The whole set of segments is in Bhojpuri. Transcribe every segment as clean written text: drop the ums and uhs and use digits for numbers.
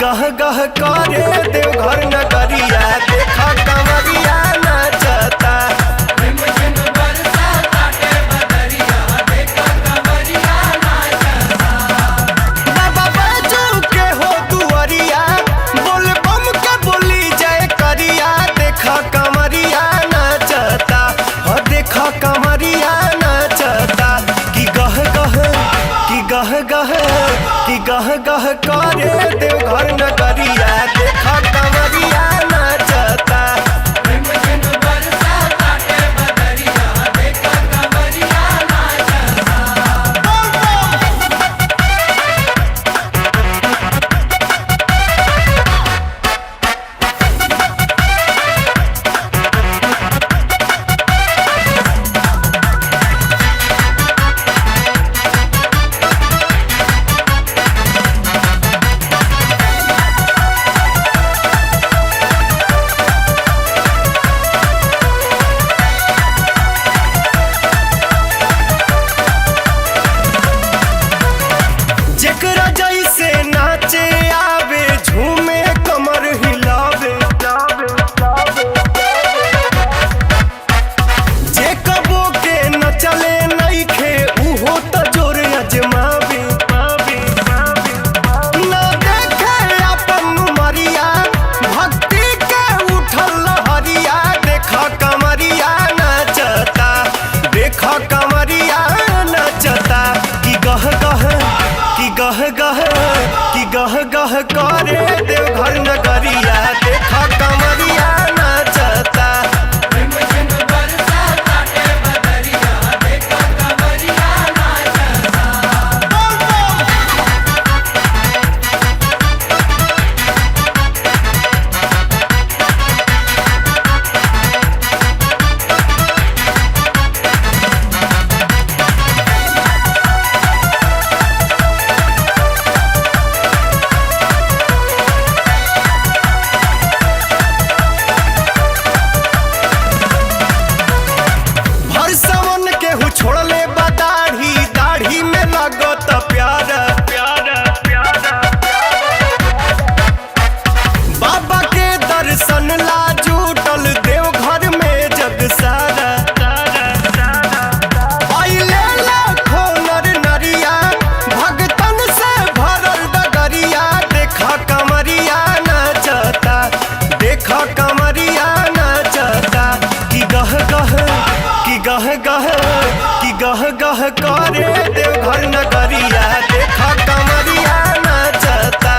गह गह करे देवघर नगरिया देखा कमरिया नाचता। बाबा बैजू के हो दुआरिया बोल बम के बोली जय करिया देखा कमरिया नाचता। हो देखा कमरिया नाचता कि गह गह कि गह गह कि गह गह करे देवघर नगरिया देखा कमरिया नाचता। जेकरा जैसे नाचे आवे झूमे कमर हिलावे जे कबो के न चले नइखे उहो त जोर अजमावे न देखे अपन मरिया भक्ति के उठल लहरिया देखा कमरिया नाचता। देखा कमरिया नाचता कि गह गह कि गह गह कि गह गह करे देवघर नगरिया देखा कमरिया नाचता। भर सावन केहू छोड़ले बा दाढ़ी दाढ़ी में लगत प्यार बाबा के दर्शन ला जुटल देवघर में जग सारा आइले लाखों नर नरिया भगतन से भरल डगरिया देखा कमरिया नाचता। देखा कमरिया नाचता कि गह गह कि गह गह कि गह गह करे देवघर नगरिया देखा कमरिया नाचता।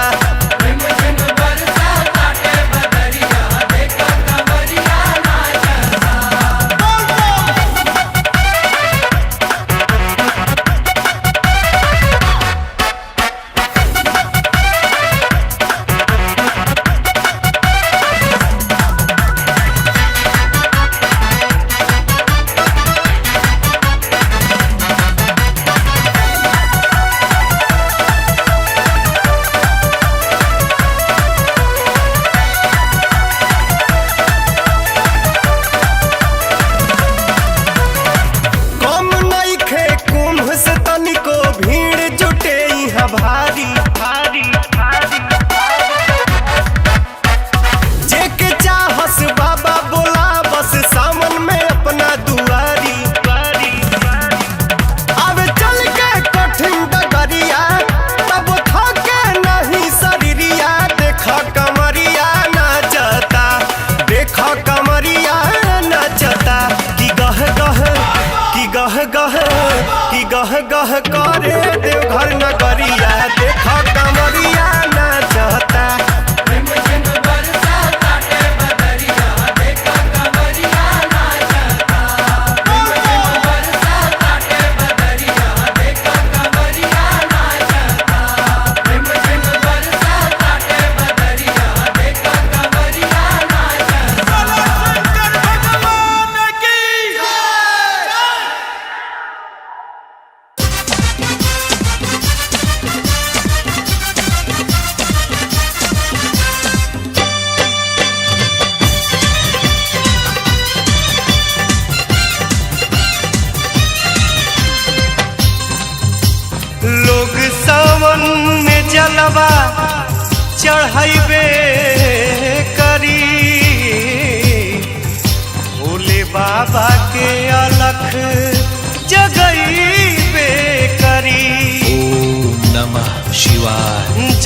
कम नइखे कुंभ से तनिको भीड़ जुटे इहाँ भारी जेके चाहस बाबा बोला बस सावन में अपना दुआरी अब चल के कठिन डगरिया तब थके नहीं शरीरिया देखा कमरिया नाचता। देखा कमरिया नाचता कि गह गह कि गह गह कि गह गह करे देवघर नगरिया देखा कमरिया नाचता।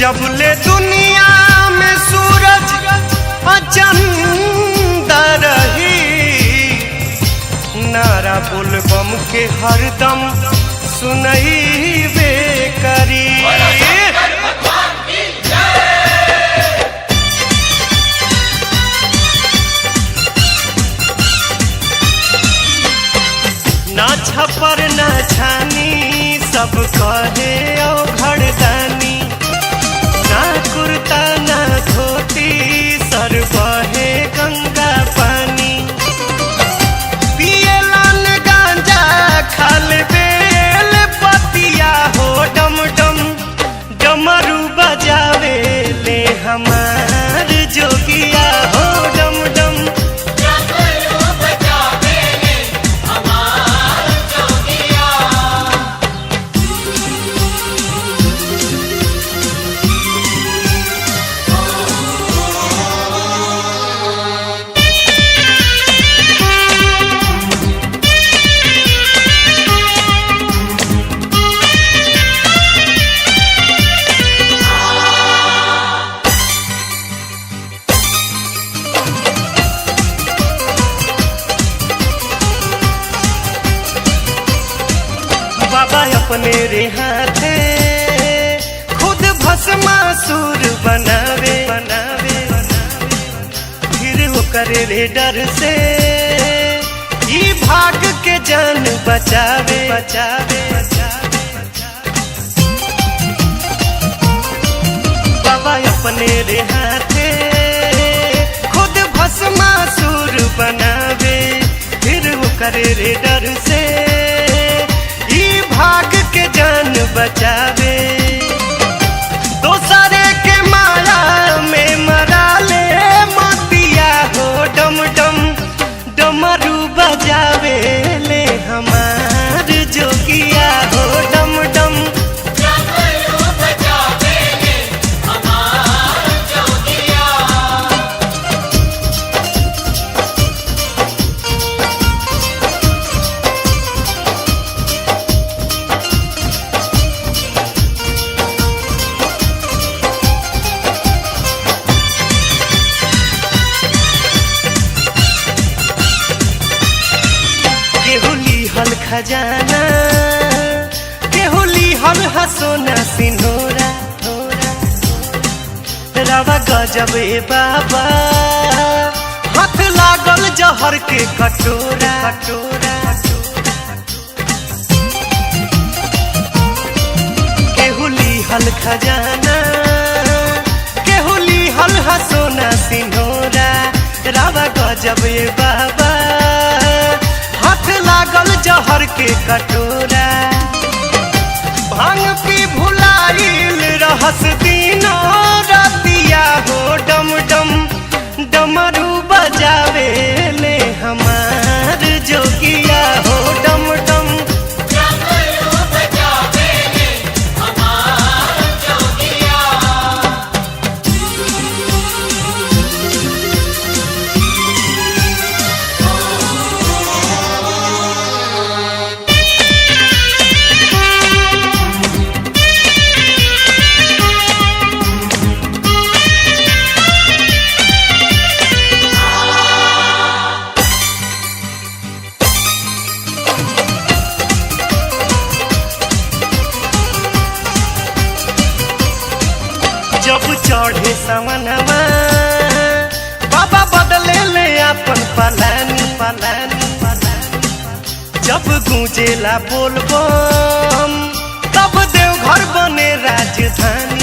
जब ले दुनिया में सूरज चंदा रही, नारा बोलबम के हरदम सुनई बे करी। ना छपर ना छानी सब कहे ओ घरदानी, ना कुर्ता ना धोती सर बहे गंगा पानी। पियलन गांजा खाल बेल पतिया हो, डम डम डमरू बजावे ले हमार जोगिया हो, डम डम बाबा अपने रे हाथे खुद भस्मासुर बनावे, फिर वो करे रे डर से ई भाग के जान बचावे। बाबा अपने रे हाथे खुद भस्मासुर बनावे, फिर वो करे रे डर से भाग के जान बचावे। दोसरे के माया में मरा ले मोतिया हो, डम डम डमरू बजावे ले हमार जोगिया हो, डम डम डमरू बजावे ले हमार जोगिया। हल खजाना केहुली हल हसोना सिनोरा, रवा गजब ए बाबा हाथ लागल जहर के कटोरा। केहुली हल खजाना केहुली हल हसोना सिनोरा, रवा गजब ए बाबा हाथ लागल जहर के कटोरा। भांग पी भुलाइल रहस दिनो रतिया हो, डम डम डमरू बजावे ले हमार जोगिया हो, डम डम डमरू बजावे ले हमार जोगिया। जब चढ़े सवनवा बाबा बदले ले अपन पलानी, जब गूंजेला बोलबम तब देवघर बने राजधानी।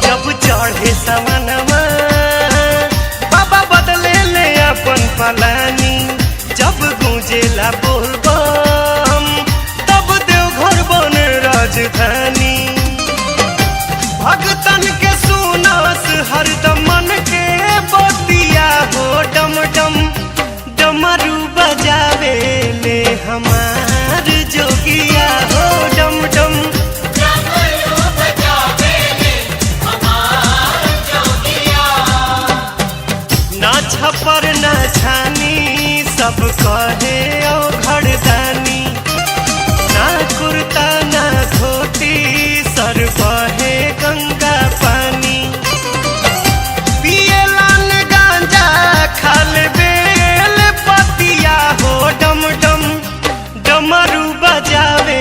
जब चढ़े सवनवा बाबा बदले ले अपन पलानी, जब गूंजेला बोलबम तब देवघर बने राजधानी। भगतन के सुनास हरदम मन के बतिया हो, डम डम डमरू बजावे ले हमार जोगिया हो, डम डम डमरू बजावे ले हमार जोगिया। ना छपर ना छानी सब कहे ओ भर बहे गंगा पानी पियला न गांजा खाल बेल पतिया हो डम डम डमरू बजावे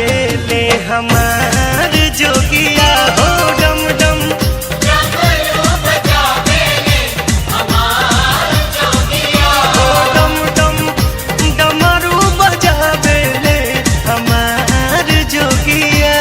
ले हमार जोगिया हो डम डम डमरू बजावे ले हमार जोगिया हो डम डम डमरू बजावे ले हमार जोगिया।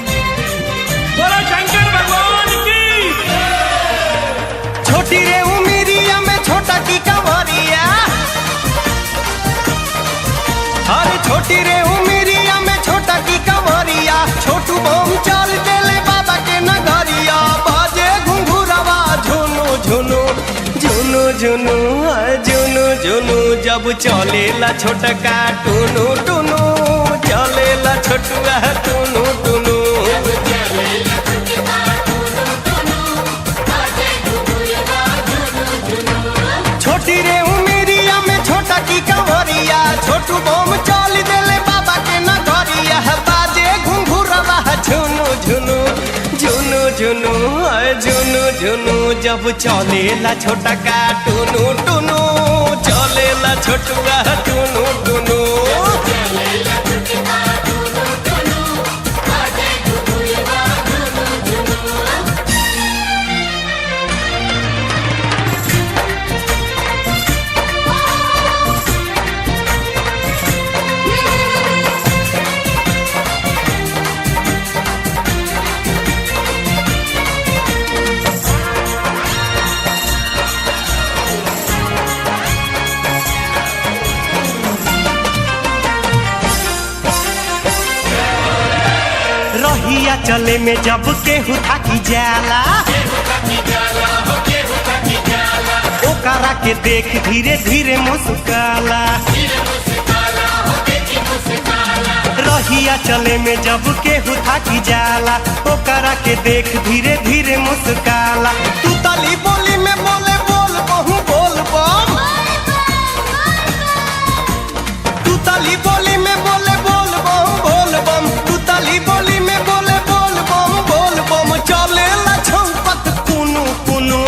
बोलो शंकर भगवान की। छोटी रे उमिरिया में छोटा की कंवरिया अरे छोटी रे उमिरिया में छोटा की कंवरिया छोटू बम चल देले बाबा के नगरिया बाजे घुंघुरवा झुनु झुनु झुनु झुनु झुनु झुनु जब चलेला छोटका टुनु टुनु चलेला छोटुआ टुनु टुनु छोटी रे उमिरिया में छोटा की कंवरिया छोटू बम चल देले बाबा के नगरिया बाजे घुंघुरवा झुनु झुनु झुनु झुनु झुनु झुनु जब चलेला छोटा का टुनु टुनु चलेला छोटुआ टुनु टुनु रहिया चले में जब केहू थाकी जाला ओकरा के देख धीरे धीरे मुस्काला रहिया चले में जब केहू थाकी जाला ओकरा के देख धीरे धीरे मुस्काला तू तली बोली में बोले बोल बहु बोल बम तू तली बोली में बोले बोल बहु बोल बम तू तली बोली में बोले बोल बम चले ला छौपत पुनु पुनु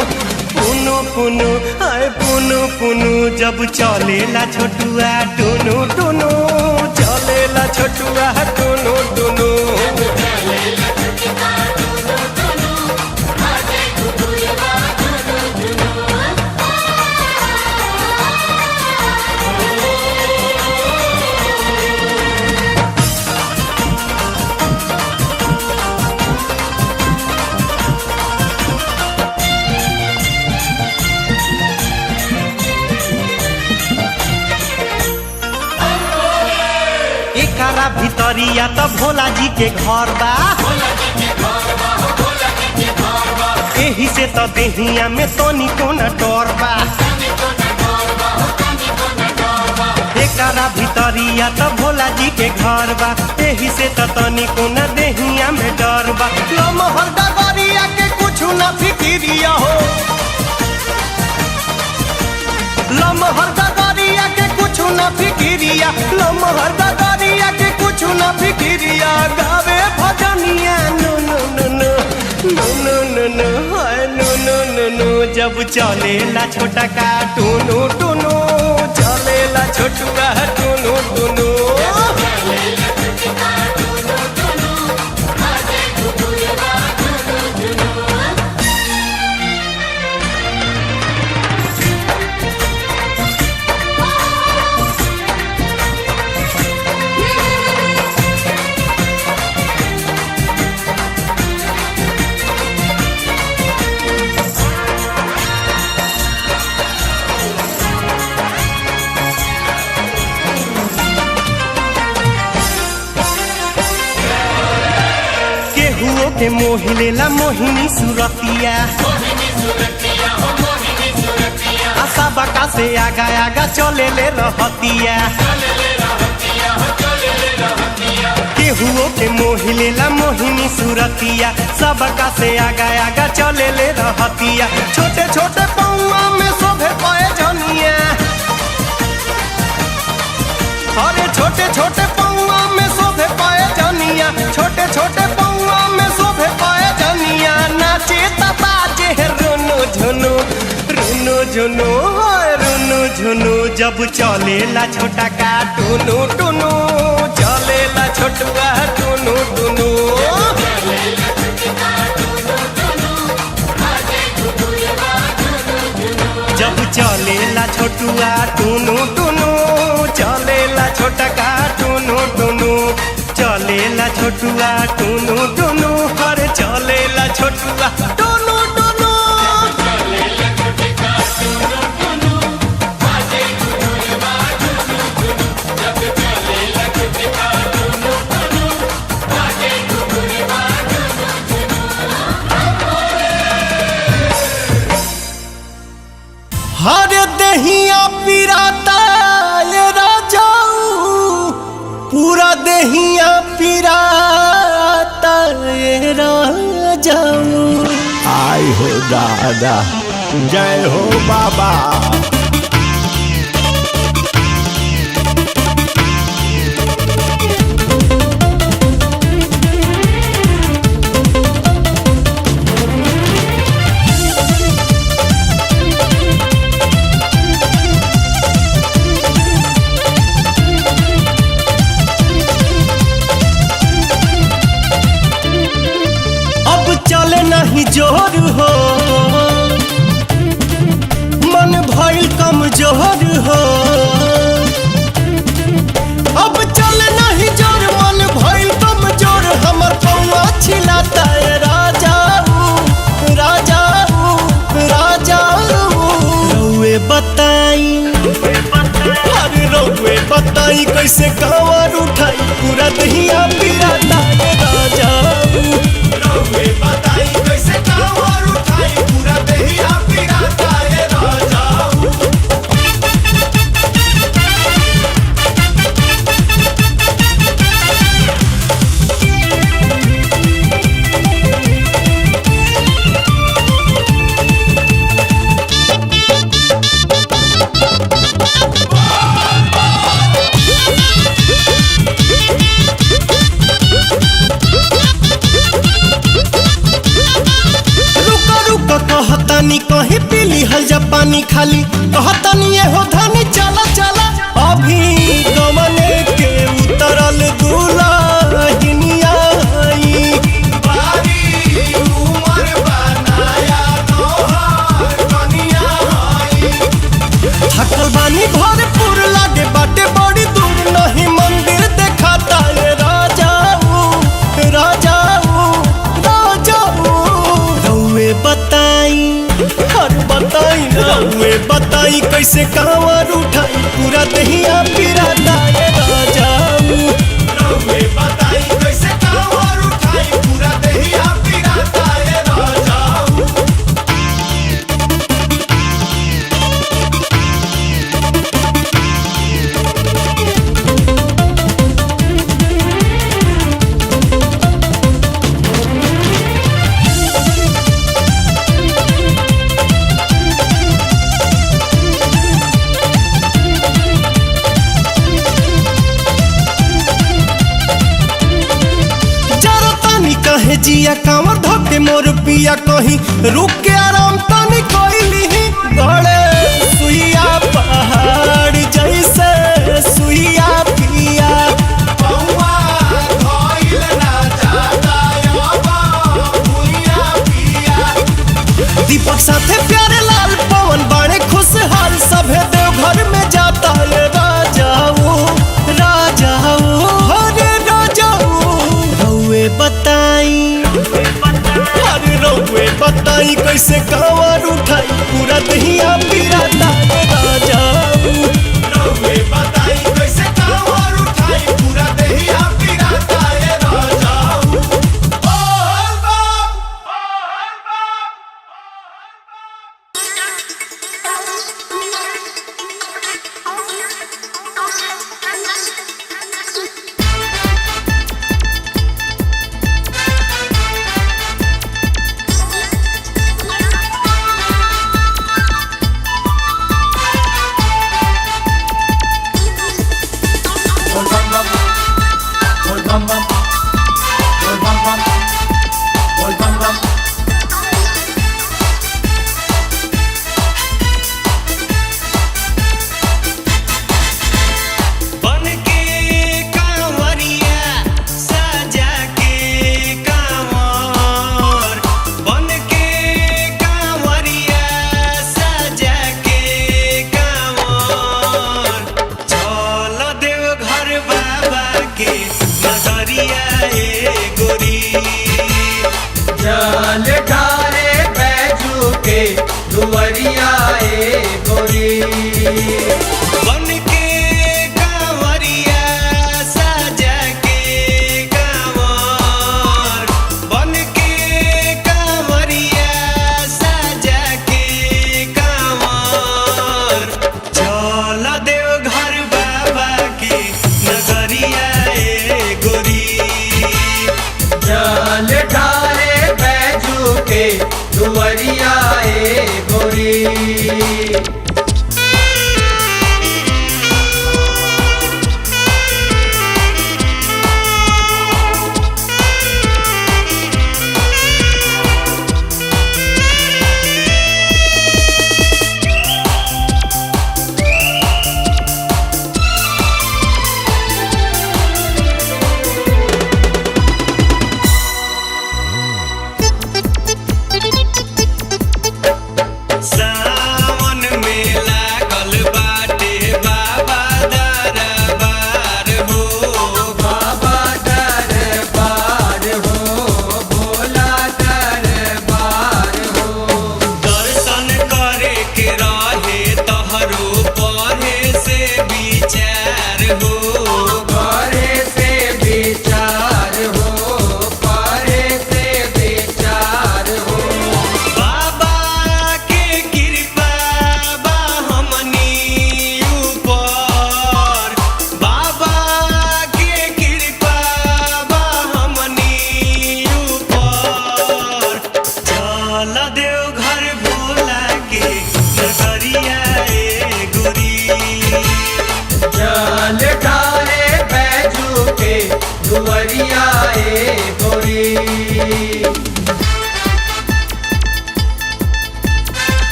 पुनु पुनु आए पुनु पुनु जब चले ला छोटुआ टुनु टुनु चले ला छोटुआ टुनु टुनु एकरा भितरिया त भोला जी के घर बा एही से त देहिया में तनी कोना डर बा एकरा भितरिया त भोला जी के घर बा एही से त तनी कोना देहिया में डर बा लमहर डगरिया के कुछु ना फिकिरिया हो लमहर डगरिया के कुछु ना फिकिरिया लमहर डगरिया के कुछु ना फिकिरिया गावे भजनिया नो नो नो नो नो नो नो नो हाय नो नो नो नो जब चलेला छोटा का टुनु टुनु चलेला छोटुआ टुनु टुनु के मोहि लेला मोहिनी सुरतिया आशा बका से आगा आगा चले ले रहतिया केहुओ के मोहि लेला मोहिनी सुरतिया सबका से आगा आगा चले ले रहतिया छोटे छोटे पौआ में शोभे पाए जनिया अरे छोटे छोटे पौआ में शोभे पाए जनिया छोटे छोटे पौआ में शोभे पाए जनिया नाचे बाजे रुनु झुनु रुनु झुनु रुनु झुनु जब चलेला छोटा का टुनु टुनु चलेला छोटुआ टुनु टुनु जब चलेला छोटुआ टुनु टुनु चलेला छोटा का टुनु टुनु चलेला छोटुआ टुनु टुनु अरे चलेला छोटुआ टुनु टुनु हर दहिया पिराता ये राजाऊ पूरा दहिया पिराता ये राजाऊ आई हो दादा जय हो बाबा। चले नहीं जोर हो मन भइल कमजोर हो अब चले नहीं जोर मन भइल कमजोर हमर पौआ छिलाता है राजाऊ राजाऊ राजाऊ रउए बताई अरे रउए बताई कैसे कांवर उठाई पूरा दहिया पिराता है राजाऊ रउए बताई कैसे कांवर उठाई पूरा दहिया पिराता है राजाऊ कहतानी कहीं पीली हल जब पानी खाली कहतानी ये हो धानी चला चला अभी गमने के उतरल दुल्हनिया आई बारी उमर बनाया तोहर कनिया आई थकल बानी भरपूर लागे बाटे बड़ी दूर नहीं मंदिर देखाता ये राजाऊ राजाऊ राजाऊ रउए बताई बताई रउए बताई कैसे कांवर उठाई पूरा दहिया पिराता है राजाऊ रउए बताई कैसे कांवर उठाई पूरा दहिया पिराता है राजाऊ जिया कांवर धोके मोर पिया कहीं रुक के आराम तानी कोइली गड़े सुइया पहाड़ जैसे सुइया पिया पौआ धइल ना जाता भुइया पिया दीपक साथे प्यारे लाल पवन बाणे खुशहाल सभे देव घर में जाता है राजाऊ राजाऊ हरे राजाऊ रउए बताई अरे रउए बताई कैसे कांवर उठाई पूरा दहिया पिराता है राजाऊ रउए बताई कैसे कांवर उठाई पूरा दहिया पिराता है राजाऊ।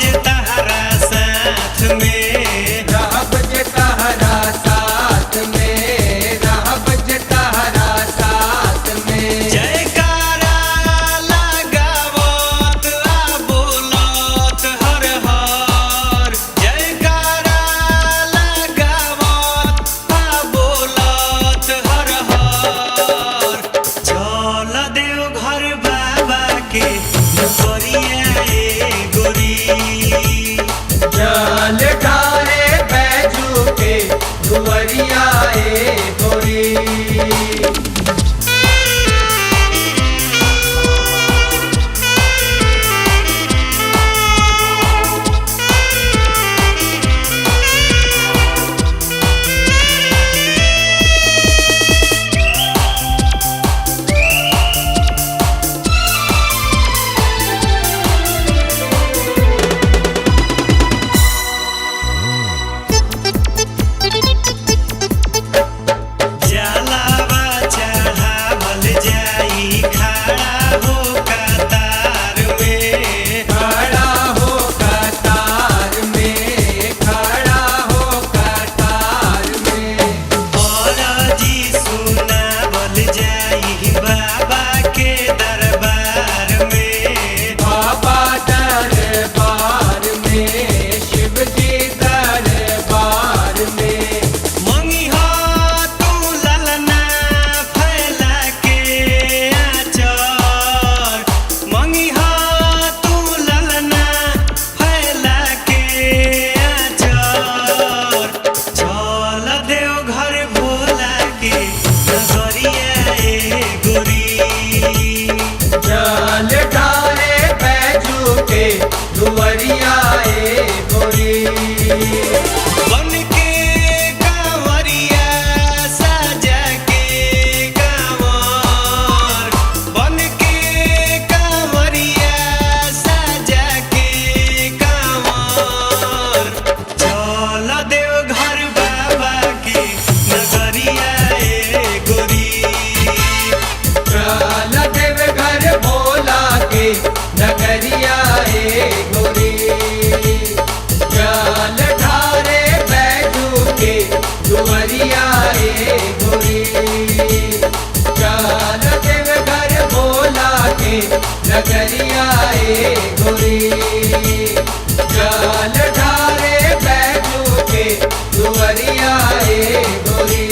जे तहरा साथ में, रहब जे तहरा साथ में, रहब जे तहरा साथ में। जयकारा लगावत आ बोलत हर हर, जयकारा लगावत आ बोलत हर हर। चल देव घर बाबा के नगरिया ए गोरी, जल ढारे बैजू के दुवरिया ए गोरी। जलावा चढ़ावल जाई खड़ा हो कतार में, खड़ा हो कतार में, खड़ा हो कतार में। औरजी सुनावल जाई बाबा के दरबार में, बाबा दरबार में, शिव जी दरबार में। मंगिहा तू ललना फैला के आचर, मंगिहा तू ललना फैला के आचर। चल देव घर भोला के नगरिया ए गोरी, जल ढारे बैजू के दुवरिया ए गोरी। बन के कांवरिया सजा के कांवर, बन के कांवरिया सजा के कांवर। चल देव घर बाबा के नगरिया ए गोरी, चल देव घर भोला के नगरिया ए गोरी। जल ढारे बैजू के दुवरिया ए गोरी। चल देव घर भोला के नगरिया ए गोरी। जल ढारे बैजू के दुवरिया ए गोरी।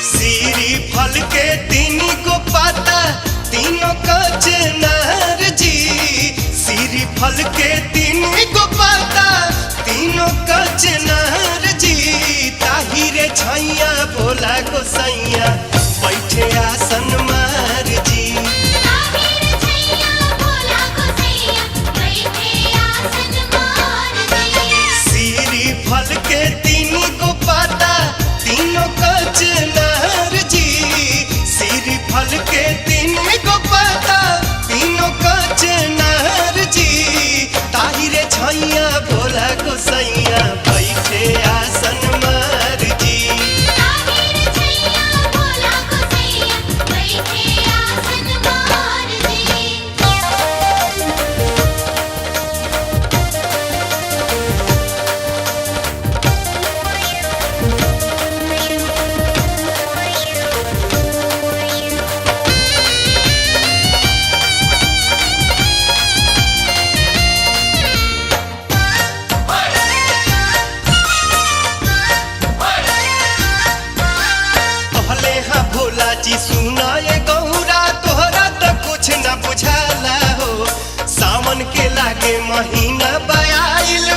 सीरी फल के तीन को पाता तीनों का चनार जी, सीरी फल के तीन को पाता तीनों का चनार जी। ताहिरे छैया भोला गोसैया बैठे आसन मार जी, ताहिर छैया भोला गोसैया बैठे आसन मार जी। सीरी फल के तीन को पाता तीनों का चनार जी, सीरी फल के तीन को पाता तीनों का चनार जी। ताहिरे छैया भोला गोसैया बैठे आसन मार जी, ताहिर छैया भोला गोसैया बैठे आसन मार जी। जी सुना ये गौरा तोहरा तो कुछ न बुझाला हो, सावन के लागे महीना बयाइल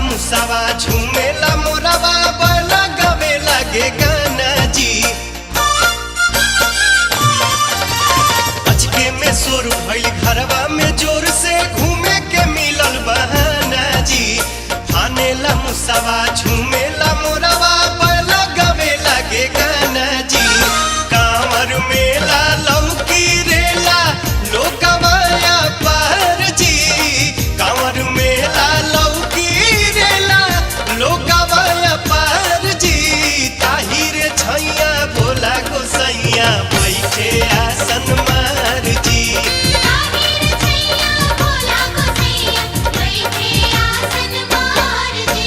मुसावा झूमेला मोरवा बैला गवे लागे गाना जी अचके में सोर भइल घरवा में जोर से घूमे के मिलल बहाना जी फानेला मुसावा झूमेला मोरवा बैला गवे लागे गाना जी कांवर मेला लौकी रेला लोकवाया पार जी कांवर मेला लौकी रेला लोकवाया पार जी ताहिर छैया भोला गोसैया बैठे आसन मार जी ताहिर छैया भोला गोसैया बैठे आसन मार जी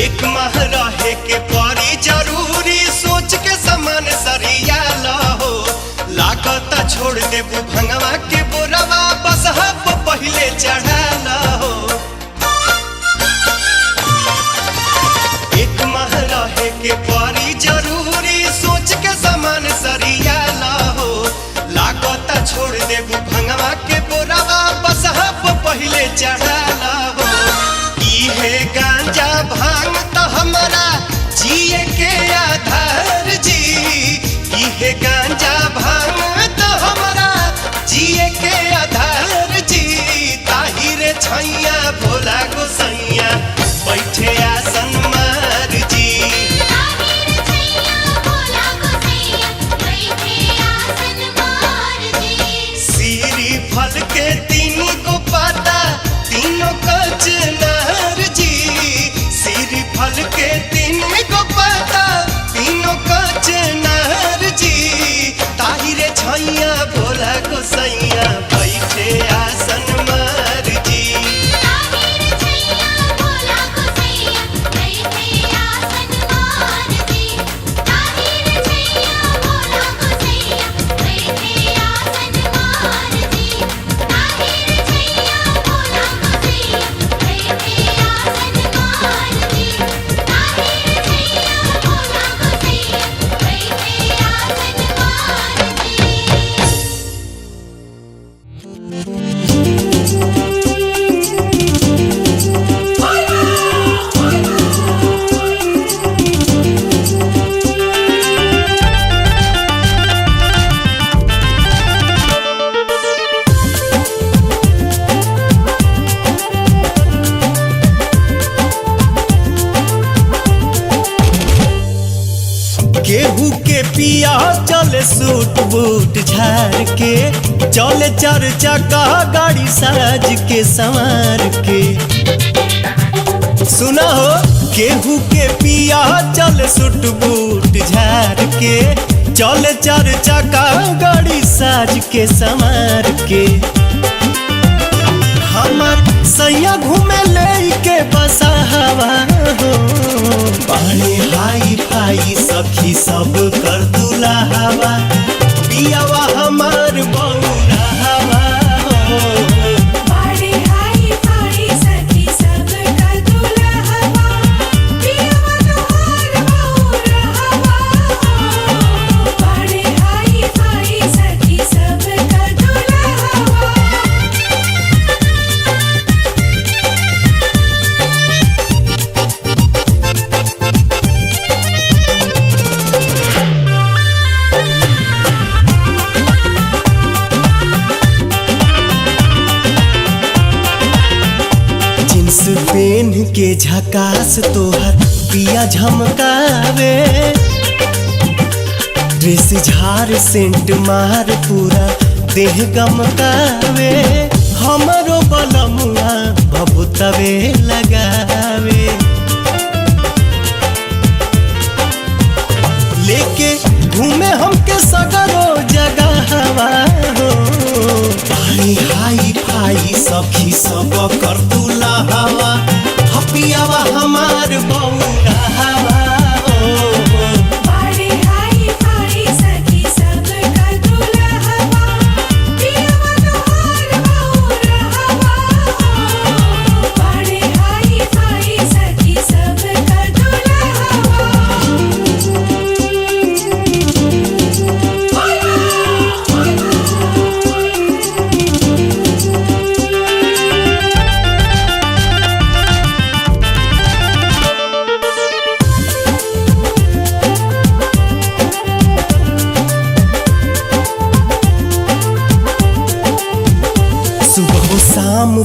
एक माह रहे के पड़ी जरूरी सोच के समान सरिया लहो लागत छोड़ देबू भंगवा के बोरवा बस हब पहले चढ़ा लहो एक माह रहे के पड़ी जरूरी सोच के समान सरिया लहो लागत छोड़ देबू भंगवा के बोरवा बस हब पहले चढ़ा लहो इहे गांजा भांग त हमरा जिए के आधार जी इहे गांजा भांग त हमरा जिए के आधार जी ताहिर छैया भोला गोसैया बैठे आसन मार जी ताहिर छैया भोला गोसैया बैठे आसन मार जी सीरी फल के तीन को पाता तीनों कचनार जी सीरी फल के तीन को पाता तीनों कचनार जी ताहिरे छैया भोला गोसैया बैठे आसन मार जी ताहिर छैया भोला गोसैया बैठे आसन मार जी ताहिर छैया भोला गोसैया बैठे आसन मार जी ताहिर छैया भोला गोसैया बैठे आसन मार जी ताहिर छैया भोला गोसैया बैठे आसन केहू के पिया चले सूट बूट झाड़ के चले चार चक्का गाड़ी साज के संवार के सुना हो केहू के पिया चले सूट बूट झाड़ के चले चार चक्का गाड़ी साज के संवार के हमार सैया घूमे लेके बसा हवा हो पानी हाई फाई सखी सब कर दूल्हा हवा पियावा हमार बौरा हवा हो बाड़े हाई फाई सखी सब का दुल्हवा पियवा तोहार बौरा हवा बाड़े हाई फाई सखी सब का दुल्हवा जींस पेन के झकास तोहर पिया झमकावे ड्रेस झार सेंट मार पूरा देह गमकावे हमरो बलमुआ भभुतवे लगावे लेके घूमे हमके सगरो जगह हवा हो पानी हाई फाई सखी सब कर दूल्हा हवा हपियावा हमार बौरा हवा हो बाड़े हाई फाई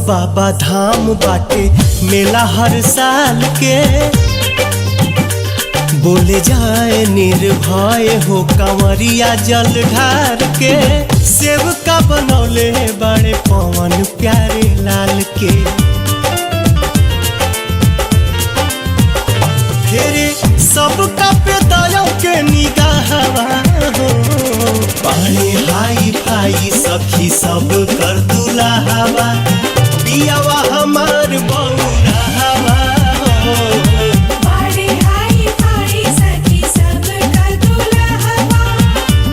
बाबा धाम बाटे मेला हर साल के बोले जाए निर्भय हो कंवरिया जल ढार के सेवका बनौले बड़े पवन प्यारे लाल के फेरे सबका पे दया के निगाहवा हो पानी हाई फाई सखी सब कर दुलाहवा पियावा हमार बौराहवा हो बड़े हाई फाई सखी सब का दुल्हवा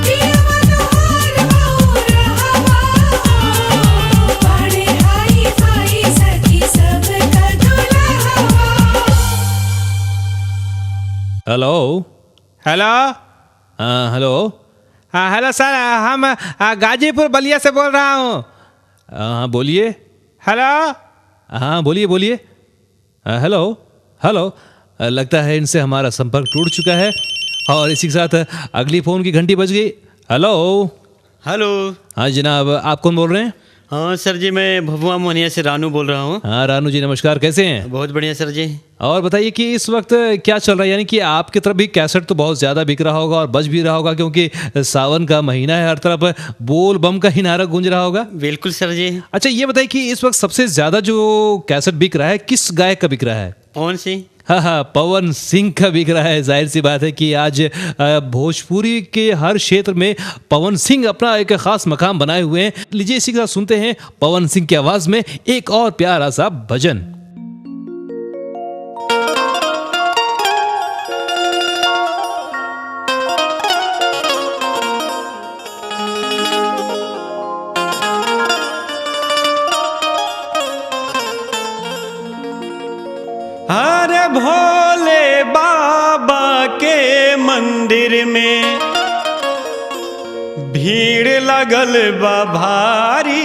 पियवा तोहार बौरहवा बड़े हाई फाई सखी सब का दुल्हवा। Hello hello. हेलो। हाँ हेलो सर, हम गाजीपुर बलिया से बोल रहा हूँ। हाँ बोलिए। हेलो। हाँ बोलिए बोलिए। Hello hello. लगता है इनसे हमारा संपर्क टूट चुका है और इसी के साथ अगली फ़ोन की घंटी बज गई। हेलो। हेलो। हाँ जनाब, आप कौन बोल रहे हैं? हाँ सर जी, मैं भभुआ मोहनिया से रानू बोल रहा हूँ। हाँ रानू जी नमस्कार, कैसे हैं? बहुत बढ़िया सर जी। और बताइए कि इस वक्त क्या चल रहा है, यानी कि आपकी तरफ भी कैसेट तो बहुत ज़्यादा बिक रहा होगा और बज भी रहा होगा क्योंकि सावन का महीना है, हर तरफ बोल बम का ही नारा गूंज रहा होगा। बिल्कुल सर जी। अच्छा ये बताइए कि इस वक्त सबसे ज़्यादा जो कैसेट बिक रहा है किस गायक का बिक रहा है? कौन सी? हाँ हाँ, पवन सिंह का बिक रहा है। जाहिर सी बात है कि आज भोजपुरी के हर क्षेत्र में पवन सिंह अपना एक खास मकाम बनाए हुए हैं। लीजिए इसी के साथ सुनते हैं पवन सिंह की आवाज में एक और प्यारा सा भजन। अरे भोले बाबा के मंदिर में भीड़ लगल बा भारी,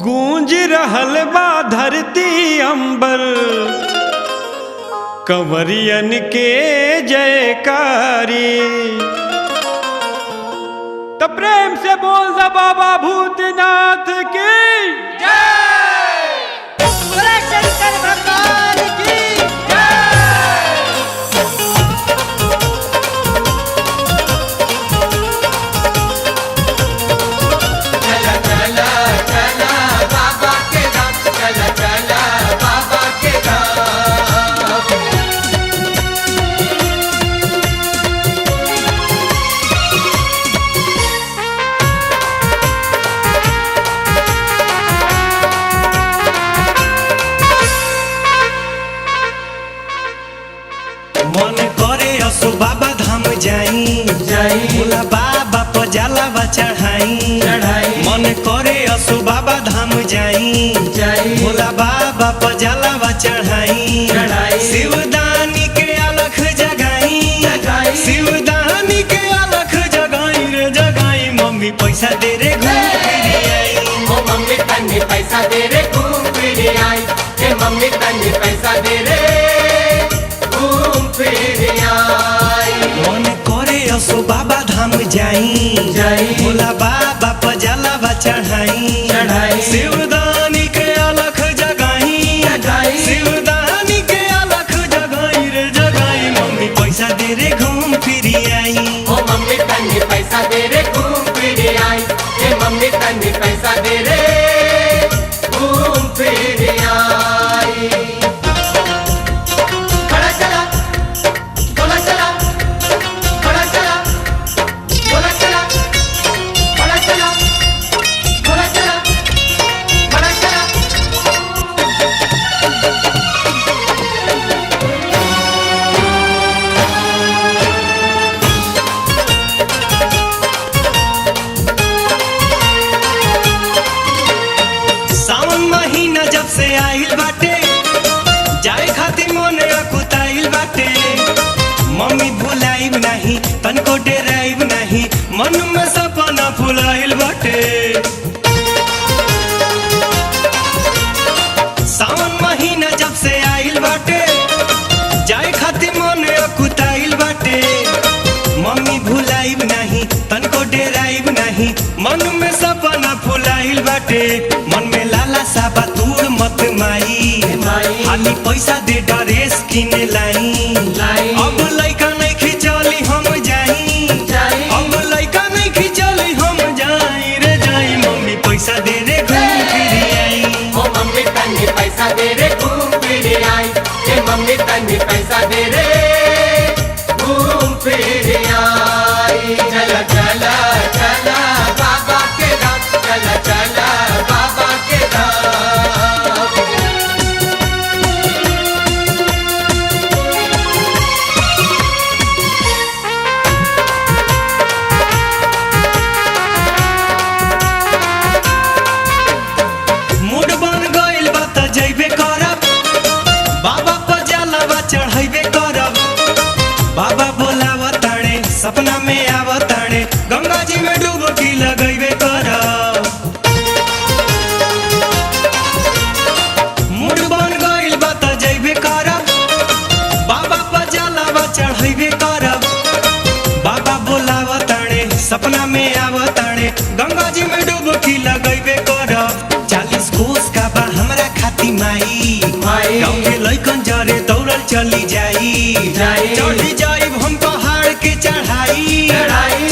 गूंज रहल बा धरती अंबर, कंवरियन के जयकारी। तो प्रेम से बोल दा बाबा भूतनाथ की जय। मन करे असो बाबा धाम जाई भोला बाबा पर जलावा चढ़ाई। मन करे असो बाबा धाम जाई भोला बाबा पर जलावा चढ़ाई। शिवदानी के अलख जगाई, शिवदानी के अलख जगाई रे जगाई। मम्मी पैसा दे रे घूम फिर आई, ओ मम्मी तन्नी पैसा दे रे घूम फिर आई, ए मम्मी तन्नी पैसा दे रे घूम फिर आई। मन करे असो बाबा धाम जाई भोला बाबा पर जलावा चढ़ाई। शिवदानी के अलख जगाई, शिवदानी के अलख जगाई रे जगाई। मम्मी पैसा दे रे घूम फिर आई, ओ मम्मी तन्नी पैसा दे रे घूम फिर आई, ए मम्मी तन्नी पैसा दे रे घूम फिर आई। खड़ा चला गोला चला, खड़ा चला गोला चला, खड़ा चला गोला चला, खड़ा चला। सावन महीना जब से आइल बाटे जाए खातिर मन अकुताइल बाटे। मम्मी भुलाइब नहीं तनको डेराइब नहीं, मन में सपना फुलाइल बाटे। सावन महीना जब से आइल बाटे जाए खातिर मन अकुताइल बाटे। मम्मी भुलाइब नहीं तनको डेराइब नहीं, मन में सपना फुलाइल बाटे। बाटे मन में लाला साबा दूर मत माई हाली पैसा दे ड्रेस किने लाई अब लइका नहीं खिचली हम जाई अब लइका नहीं खिचली हम जाई रे जाई मम्मी पैसा दे रे घूम फिर आई ओ मम्मी तन्नी पैसा दे रे घूम फिर आई ए मम्मी तन्नी पैसा दे रे घूम फिर आई चला चला चला बाबा के धाम चला चला बाबा के धाम मूड बन गइल बा त जइबे करब बाबा पर जलवा चढ़ाइबे करब बाबा बोलाव ताणे सपना में आव ताणे गंगा जी में डुबकी लगइबे करब मूड बन गइल बा त जइबे करब बाबा पर जलवा चढ़ाइबे करब बाबा बोलाव ताणे सपना में आव ताणे गंगा जी में डुबकी लगइबे करब 40 कोस का बा हमरा खाती माई गाँव के लइकन जरे दौड़ल चली जाई चढ़ी जाइब हम पहाड़ के चढ़ाई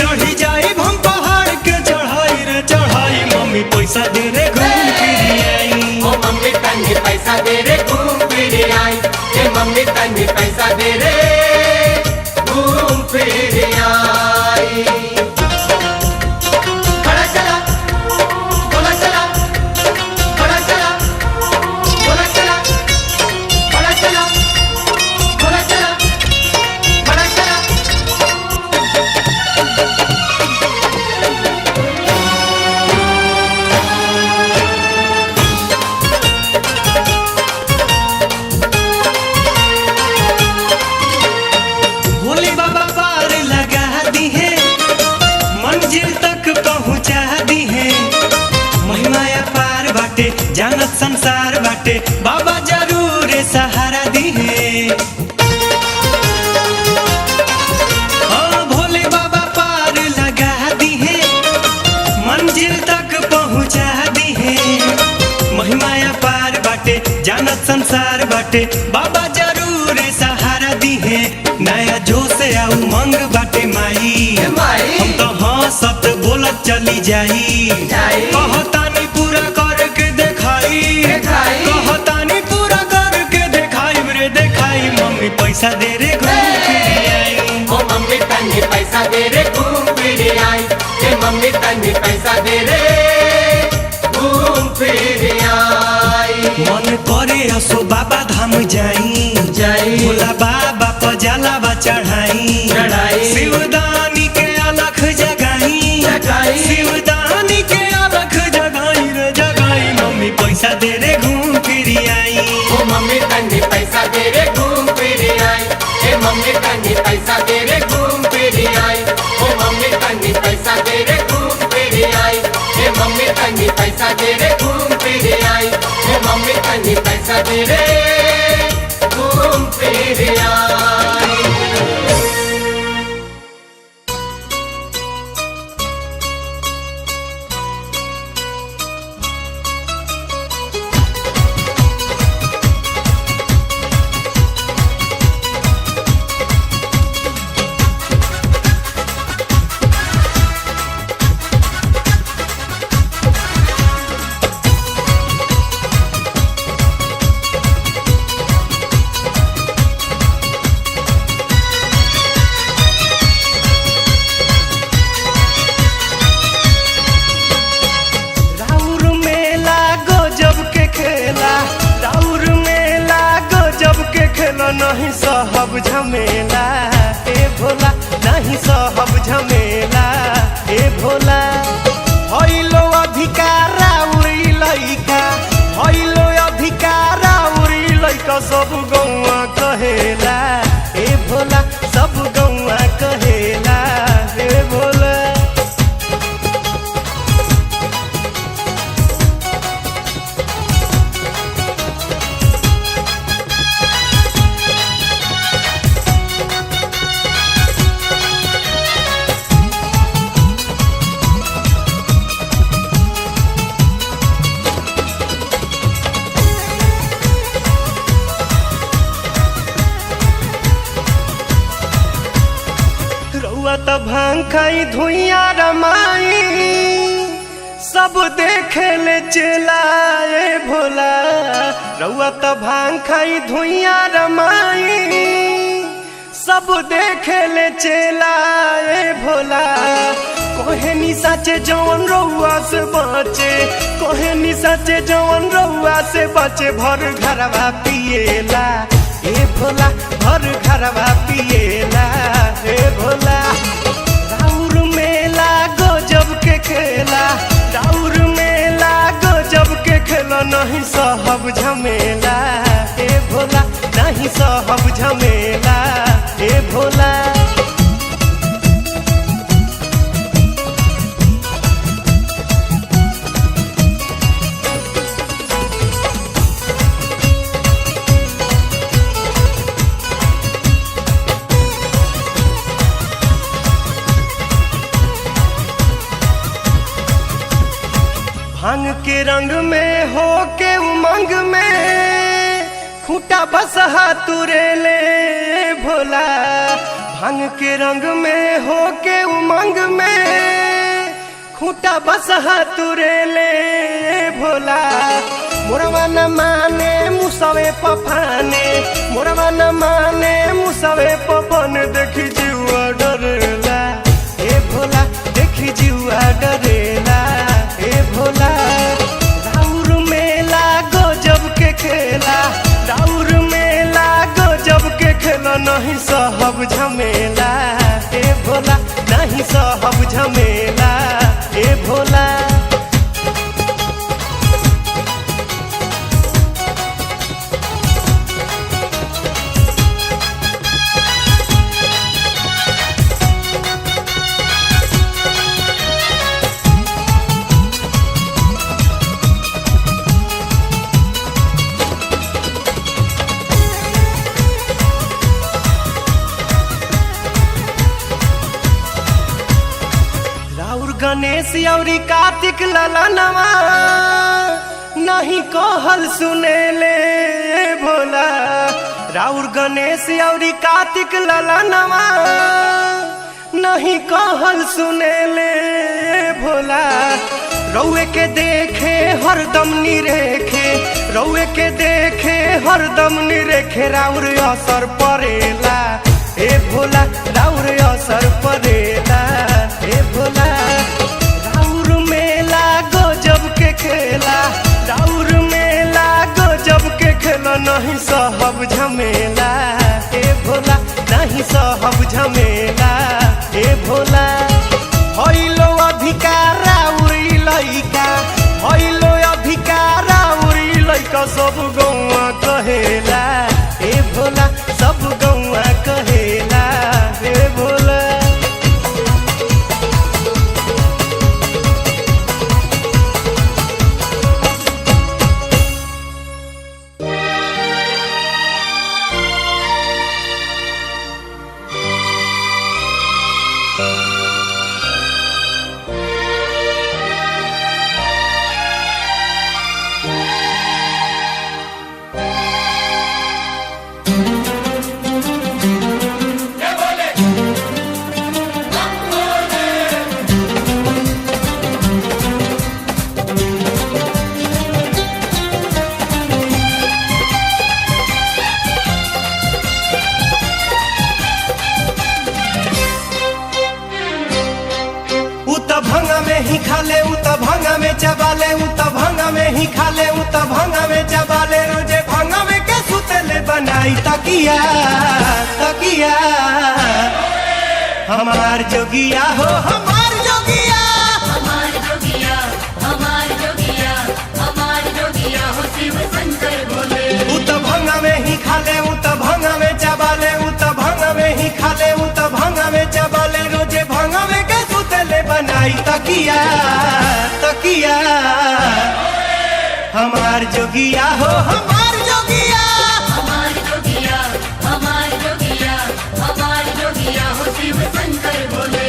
चढ़ी जाइब हम पहाड़ के चढ़ाई रे चढ़ाई मम्मी पैसा दे रे घूम फिर आई ओ मम्मी तन्नी पैसा दे रे घूम फिर आई ए मम्मी तन्नी पैसा दे रे घूम फिर आई खड़ा चला बोला चला खड़ा चला बोला चला खड़ा चला बोला चला खड़ा चला भोले बाबा पार लगा दी है मंजिल तक पहुंचा दी है महिमाया पार बाटे जानत संसार बाटे बाबा जरूर सहारा दी है हाँ भोले बाबा पार लगा दी है मंजिल तक पहुंचा दी है महिमाया पार बाटे जानत संसार बाटे बाबा जरूर सहारा दी है नया जोश आ उमंग बाटे माई हम तो हंसत बोलत चली जाई कहतानी पूरा करके देखाई कहतानी पूरा करके देखाई रे देखाई मम्मी पैसा दे रे घूम फिर आई ओ मम्मी तन्नी पैसा दे रे घूम फिर आई ए मम्मी तन्नी पैसा दे रे घूम फिर आई मन करे असो बाबा धाम जाई भोला बाबा पर जलावा चढ़ाई शिवदानी के अलख जगाई शिवदानी के अलख जगाई रे जगाई मम्मी पैसा दे रे घूम फिर आई ओ मम्मी तन्नी पैसा दे रे घूम फिर आई ए मम्मी तन्नी पैसा दे रे घूम फिर आई ओ मम्मी तन्नी पैसा दे रे घूम फिर आई ए मम्मी तन्नी पैसा दे रे घूम फिर आई ए मम्मी तन्नी पैसा दे रे घूम फिर आई राउर मेला गजब के खेला राउर मेला गजब के खेला नहीं सहब झमेला ए भोला नहीं सहब झमेला ए भोला हइलो अधिकारा उड़ी लइका हइलो अधिकारा उड़ी लइका सब गौवा कहेला ए भोला सब गौवा कहेला ए भोला रउआ त भांग खाई धुइया रमाई सब देखे ले चलाए भोला रउआ त भांग खाई धुइया रमाई सब देखे ले चलाए भोला कोहे नि साचे जवन रउआ से बचे कोहे नि साचे जवन रउआ से बचे भर घरवा पिएला ए भोला भर घरवा पिएला ए भोला राउर मेला गजब के खेला राउर मेला गजब के खेला नहीं सहब झमेला ए भोला नहीं सहब झमेला ए भोला भांग के रंग में हो के उमंग में खूटा बसहा तुरे ले भोला भांग के रंग में हो के उमंग में खूटा बसहा तुरे ले भोला मोरवा न माने मुसवे पफाने मोरवा न माने मुसवे पफन देखी जीवा डरेला ए भोला देखी जीवा डरेला ए भोला राउर मेला गजब के खेला राउर मेला गजब के खेला नहीं सहब झमेला ए भोला नहीं सहब झमेला ए भोला गणेश औरी कार्तिक ललनवा नहीं कहल सुने ले भोला राउर गणेश औरी कार्तिक ललनवा नहीं कहल सुने ले भोला रउए के देखे हरदम निरेखे रउए के देखे हरदम निरेखे राउर असर पड़ेला ए भोला राउर असर पड़ेला ए भोला राउर मेला गजब के खेला राउर मेला गजब के खेला नहीं सहब झमेला ए भोला नहीं सहब झमेला ए भोला होइलो अधिकार राउरी लइका होइलो अधिकार राउरी लइका सब गौवा कहेला ए भोला सब गौवा कहेला ए भोला ही खाले उ त भंगा में चबाले उ त भंगा में ही खाले उ त भंगा में चबाले रोजे भंगा में के सुतले बनाई तकिया तकिया हमार जोगिया हो हमार जोगिया हमार जोगिया हमार जोगिया हमार जोगिया हो शिव शंकर भोले उ त भंगा में ही खाले उ त भंगा में चबाले उ त भंगा में ही खाले उ त भंगा में चबाले रोजे भंगा में के सुतले बनाई तकिया तकिया हमार जोगिया हो हमार जोगिया हमार जोगिया हमार जोगिया हमार जोगिया हो शिव शंकर भोले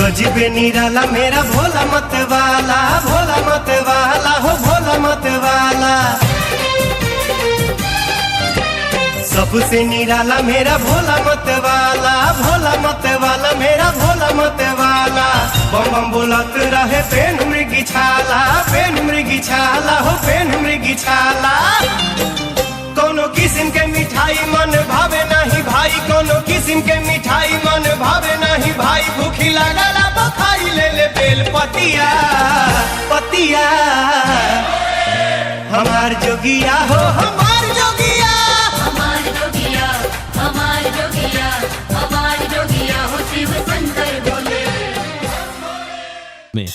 गजबे निराला मेरा भोला मत वाला हो भोला मत वाला। सबसे निराला मेरा भोला मत वाला मेरा भोला मत वाला। बम बम बोलत रहे पेन मृगी छाला हो पेन मृगी छाला। कोनो किस्म के मिठाई मन भावे नहीं भाई, कोनो किस्म के मिठाई मन भावे नहीं भाई। भूखी लागला बखाई ले ले बेल पतिया पतिया। हमार जोगिया हो हमार जोगिया, हमार जोगिया हमार जोगिया हमार जोगिया हो शिव शंकर भोले। में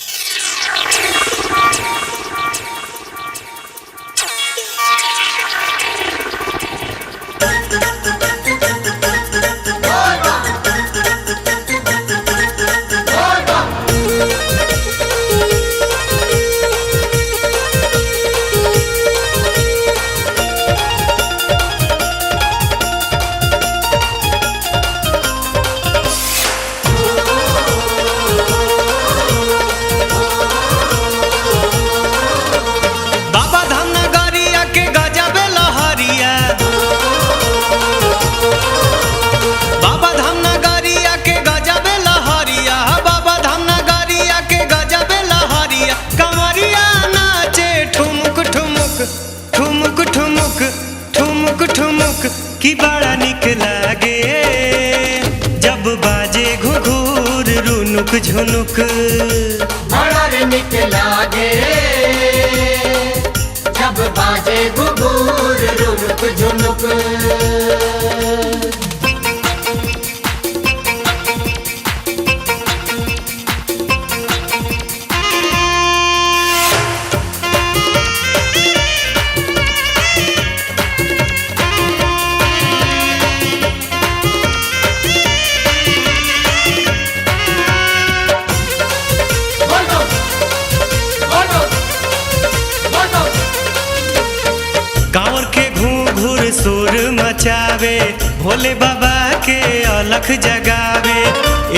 बाबा धाम नगरिया के गजबे लहरिया, बाबा धाम नगरिया के गजबे लहरिया, बाबा धाम नगरिया के गजबे लहरिया। कंवरिया नाचे ठुमुक ठुमुक ठुमुक ठुमुक ठुमुक ठुमुक की बड़ा निक लागे जब बाजे घुघुर रुनुक झुनुक। बड़ा रे निक लागे जब बाजे घुघुर रुनुक झुनुक। बोलो बोलो बोलो। कांवर के घूर शोर मचावे भोले बाबा के अलख जगावे।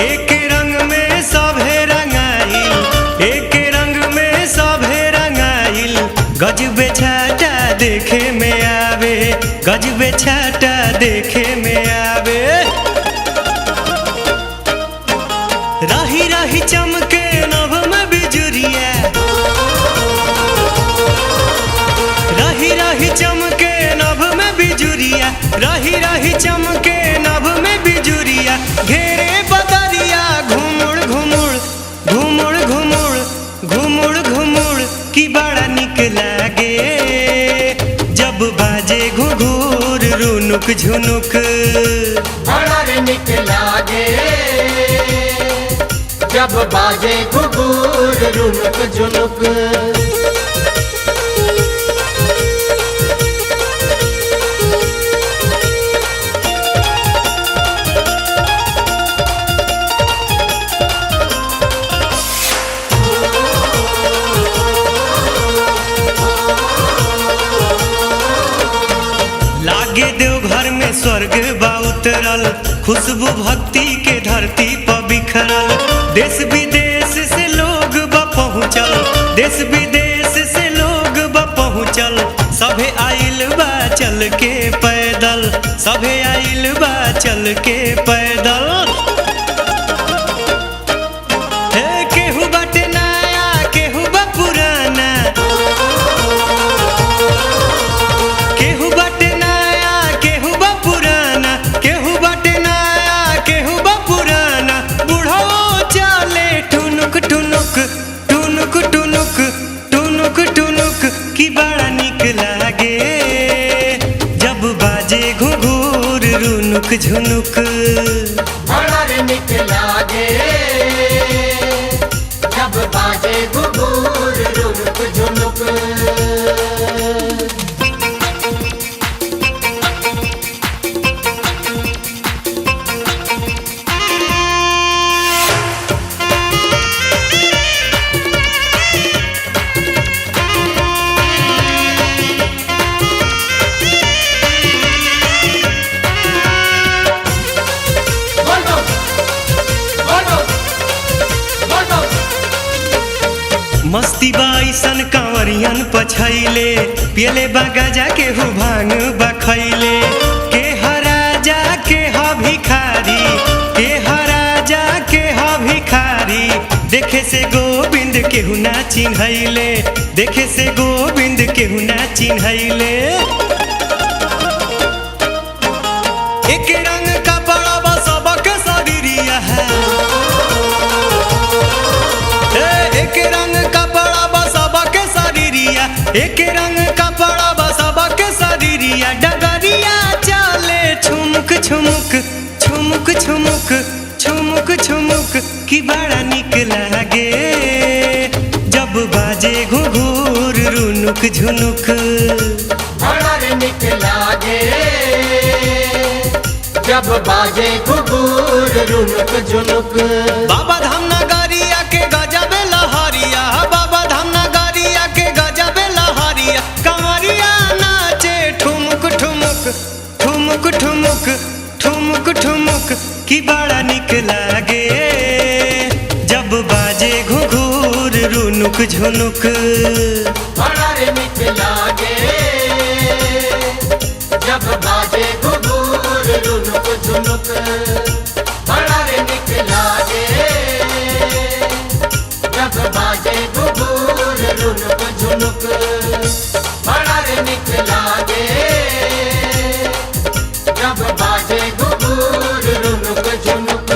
एक रंग में सभे रंगाइल, एक रंग में सभे रंगाइल। गजबे छाटा देखे में आवे, गजबे छाटा देखे में आवे। राही राही चमके नभ में बिजुरिया, राही राही चमके नभ में बिजुरिया, राही राही चमके नभ में बिजुरिया। घेरे बदरिया घुमुड़ घुमुड़ घुमुड़ घुमुड़ घुमुड़ घुमुड़ की बड़ा निक लागे जब बाजे घुघुर रुनुक झुनुक। बड़ा रे निक लागे जब बाजे घुघुर रुनुक झुनुक। लागे देवघर में स्वर्ग बा उतरल, खुशबू भक्ति के धरती पर बिखरल। देश विदेश से लोग बा पहुँचल, देश विदेश से लोग बा पहुँचल। सभे आइल बा चल के पैदल, सभे आइल बा चल के पैदल। हे केहू बाटे नया केहू बा पुराना, केहू बाटे नया केहू बा पुराना, केहू बाटे नया केहू बा पुराना। बूढ़ो चले ठुनुक ठुनुक ठुनुक ठुनुक ठुनुक ठुनुक की बड़ा निक लागे जब बाजे घुघुर रुनुक झुनुक। बड़ा रे निक लागे जब बाजे घुघुर रुनुक झुनुक। बोलो बोलो मस्ती बाईसन कांवरियन पछैले पियले बागाजा के हु भांग बखैले के हराजा के ह भिखारी के हराजा के ह भिखारी देखे से गोविंद केहू ना चिन्हैले देखे से गोविंद केहू ना चिन्हैले एक रंग कपड़ा सबके शरीरिया है एक रंग कपड़ा सबके शरीरिया एक रंग कपड़ा सबके शरीरिया डगरिया चले छुमुक छुमुक छुमुक छुमुक छुमुक छुमुक की बड़ा निक लागे जब बाजे घुघुर रुनुक झुनुक बड़ा रे निक लागे जब बाजे घुघुर रुनुक झुनुक। बाबा धाम नगरिया के गजब लहरिया बाबा धाम नगरिया के गजब लहरिया कंवरिया नाचे ठुमुक ठुमुक ठुमुक ठुमुक ठुमुक ठुमुक की बड़ा निक लागे जब बाजे घुघुर रुनुक झुनुक बड़ा रे निक लागे जब बाजे घुघुर रुनुक झुनुक। बड़ा रे निक लागे जब बाजे घुघुर रुनुक झुनुक। बड़ा रे निक लागे जब बाजे घुघुर रुनुक झुनुक।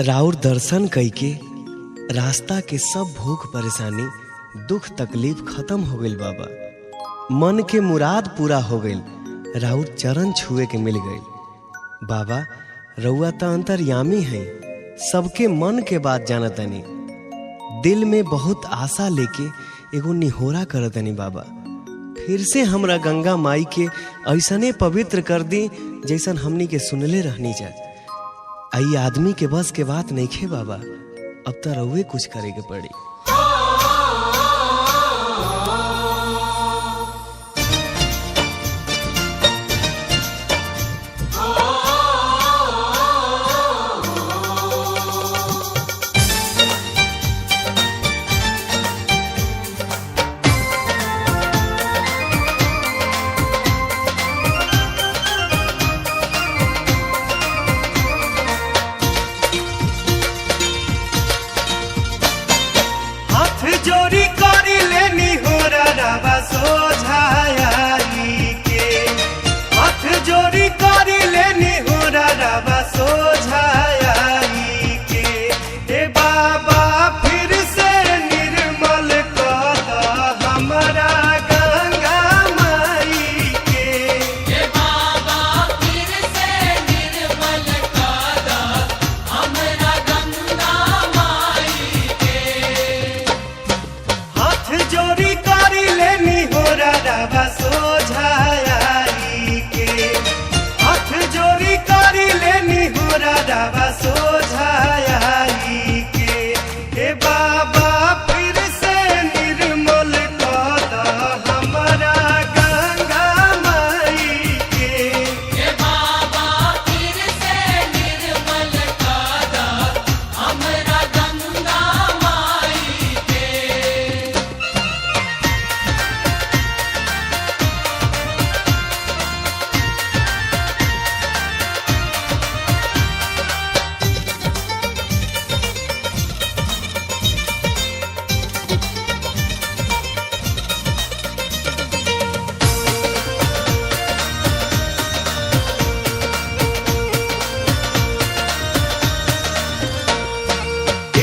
राउर दर्शन कइके रास्ता के सब भूख परेशानी दुख तकलीफ खत्म हो गइल बाबा मन के मुराद पूरा हो गइल राउर चरण छुए के मिल गइल बाबा रउआ त अंतर्यामी है सबके मन के बात जानतनी दिल में बहुत आशा लेके एगो निहोरा करतनी बाबा फिर से हमरा गंगा माई के ऐसने पवित्र कर दी जैसन हमनी के सुनले रहनी जा आई आदमी के बस के बात नहीं खे बाबा अब तो रउए कुछ करे के पड़ी। जोरी करी लेनी हो रवा सोझाई के हाथ जोरी करी लेनी हो रवा सोझाई के ए बाबा फिर से निर्मल कर हमरा गंगा माई के ए बाबा फिर से निर्मल कर हमरा गंगा माई के हाथ जोरी करी लेनी हो रवा सोझाई के हाथ जोरी करी लेनी हो रवा सोझाई के हे बाबा फिर से निर्मल कर हमरा गंगा माई के ए बाबा फिर से निर्मल कर हमरा गंगा माई के।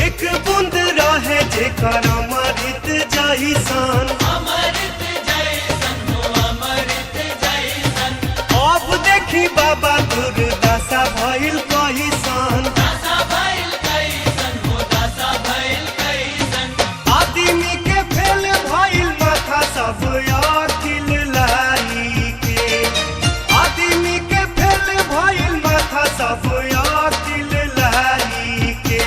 एक बूंद रहे जेकर अमृत जैसन अमृत जैसन हो अमृत जैसन अब देखी बाबा दुर्दशा भइल कहिसन दशा भइल कैसन हो दशा भइल कैसन आदमी के फेल भइल माथा सब अखिल लाई के आदमी के फेल भइल माथा सब अखिल लाई के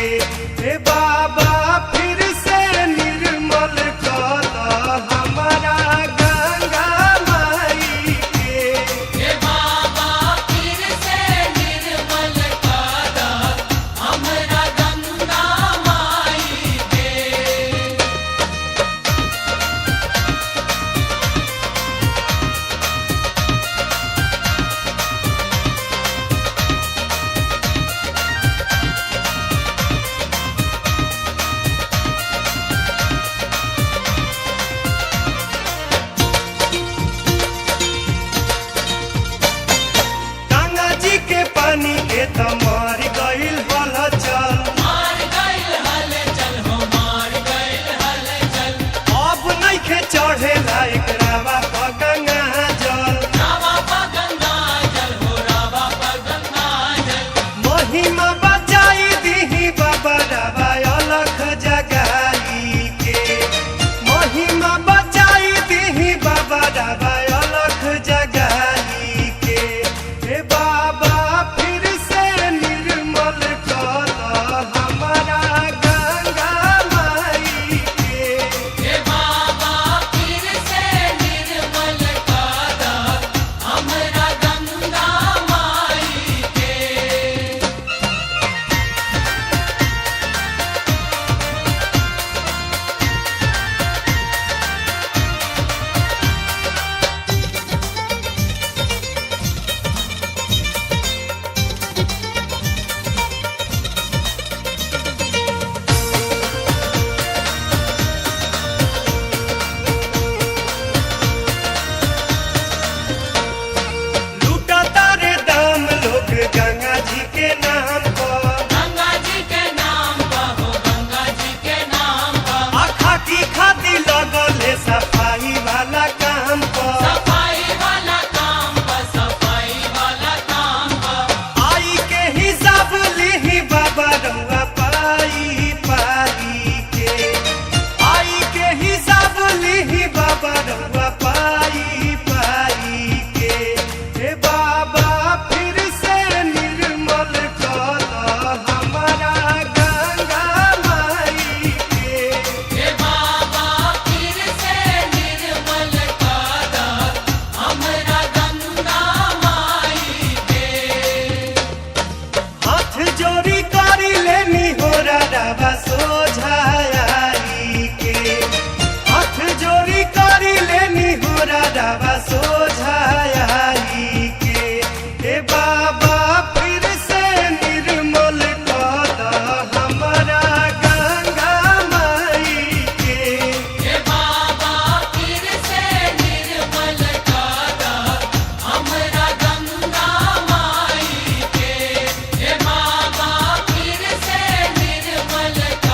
हे बाबा फिर से निर्मल कर बाबा रवा अलख जगाई के महिमा बचाई दीही बाबा रवा अलख जगाई के हे बाबा फिर से निर्मल कर हमारा गंगा माई के हे बाबा फिर से निर्मल कर हमरा गंगा माई के लूटा तारे दाम लोग गंगा जी के नाम पर गंगा जी के नाम पर हो गंगा जी के नाम पर आखा की खाती लगले सफाई वाला काम पर सफाई वाला काम पर सफाई वाला काम पर आई के हिसाब लिही बाबा रउआ पाई पाई के आई के हिसाब लिही बाबा रउआ पाई पाई के हे बाबा फिर से निर्मल कर हमारा गंगा माई के हे बाबा फिर से निर्मल कर हमरा गंगा माई के हाथ जोड़ी करी लेनी हो रवा सोझाई के हाथ जोड़ी करी लेनी हो रवा सोझाई के हे बाबा फिर से निर्मल कर हमारा गंगा माई के हे बाबा फिर से निर्मल कर हमरा गंगा माई के हे बाबा फिर से निर्मल कर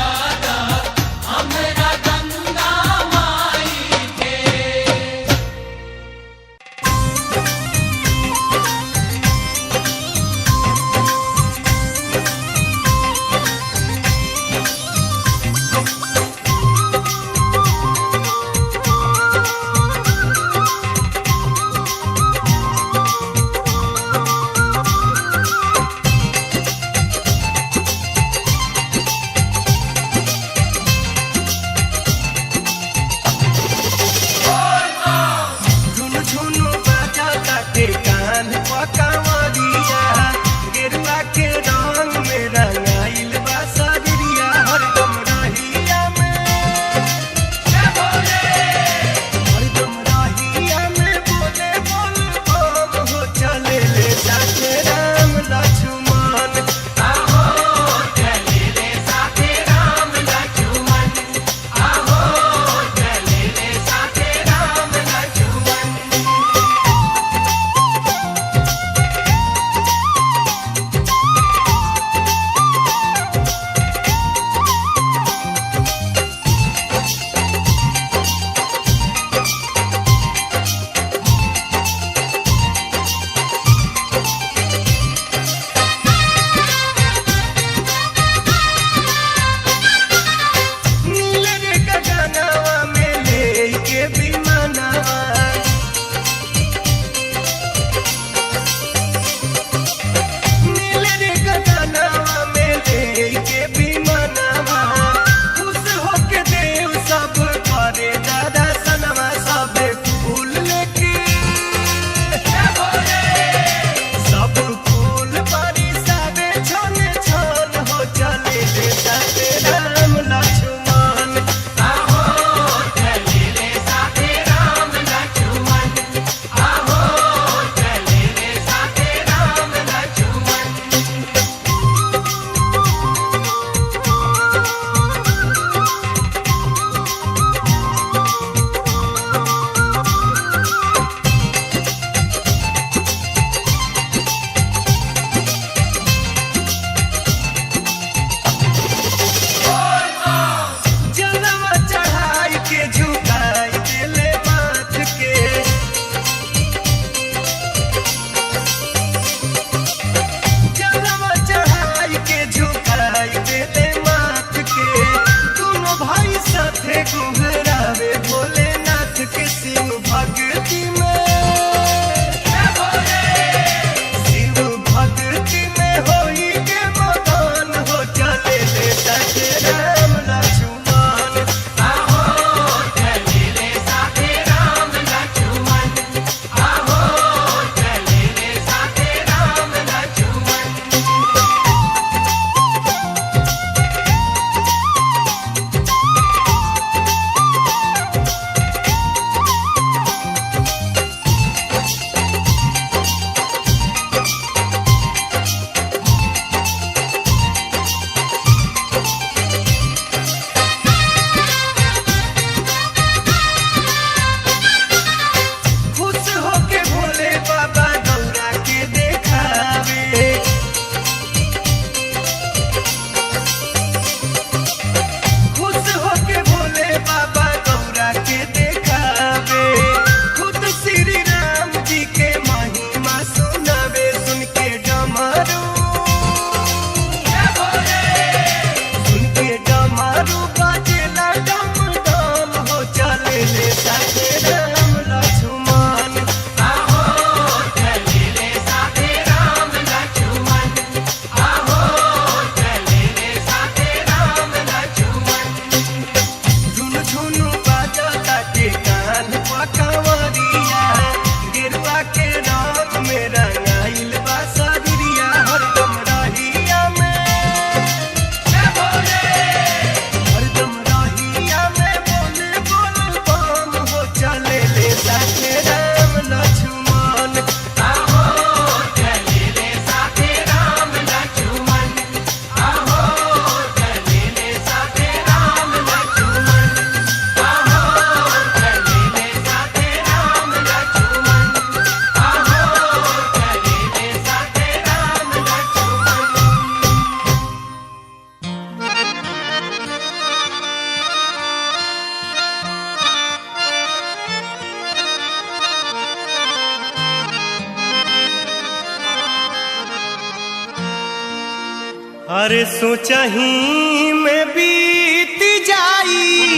अरे सोचही में बीत जाई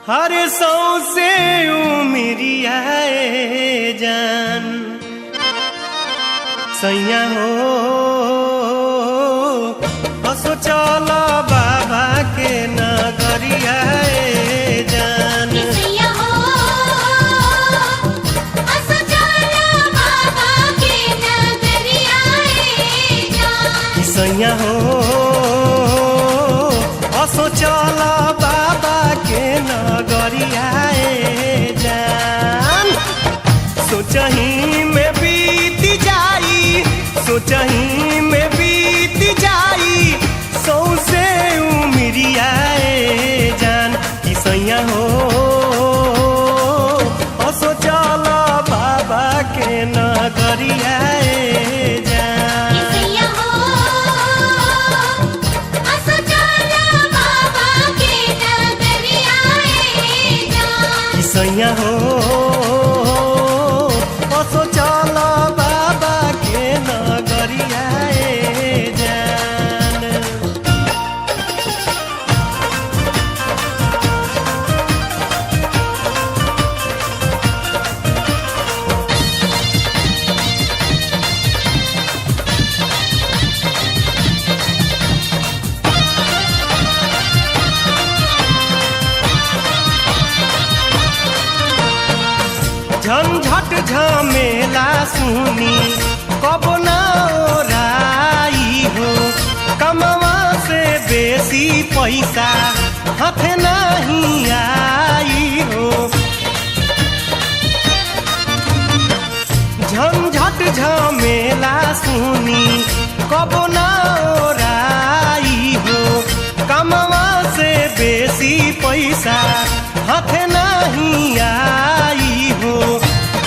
हरे सौसे उमरिया जान सैया हो असो चला बाबा के नगरिया जान सैया हो असो चला बाबा के नगरिया जान सैया हो असो चला बाबा के नगरिया जान सोचही में बीत जाई सोचही में बीत जाई सौसे उमरिया जान कि सैया हो असो चला बाबा के नगरिया जान सैया हो असो चला बाबा के नगरिया जान सैया हो असो चला बाबा के नगरिया जान झंझट झमेला सुनी कब ना ओराई हो कमवा से बेसी पैसा हाथ नहीं आई हो झंझट झमेला सुनी कब ना ओराई हो कमवा से बेसी पैसा हाथ नहीं आई हो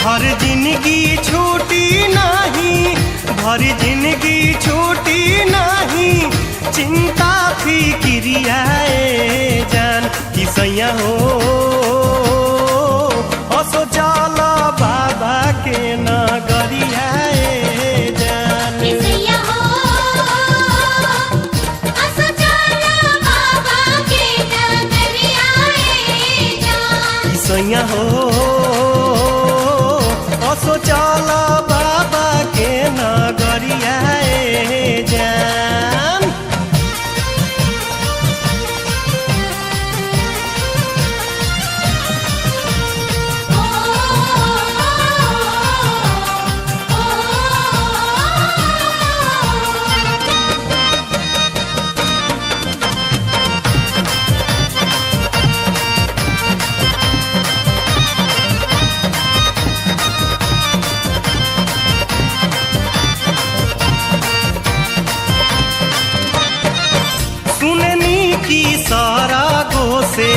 हर जिंदगी छूटी नहीं भर जिंदगी छूटी नहीं चिंता फिक्रिया जान कि सैया हो असो चला बाबा के नगरिया जान सैया हो असो चला बाबा के नगरिया जान सैया हो असो चला बाबा के नगरिया जान सुननी की सारा गो से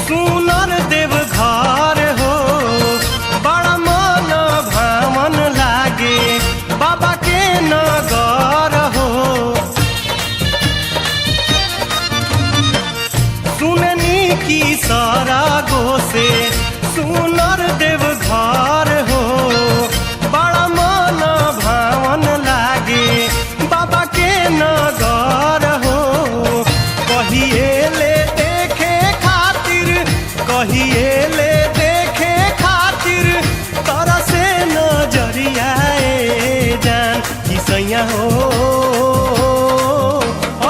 सुनर देव घर हो बड़ा मन भावन लागे बाबा के नगर हो सुननी की सारा गो से सुनर देव घर हो बड़ा मन भावन लागे बाबा के नगर हो कहिए ले देखे देखे खातिर तोरा से नजरिया जान कि सैया हो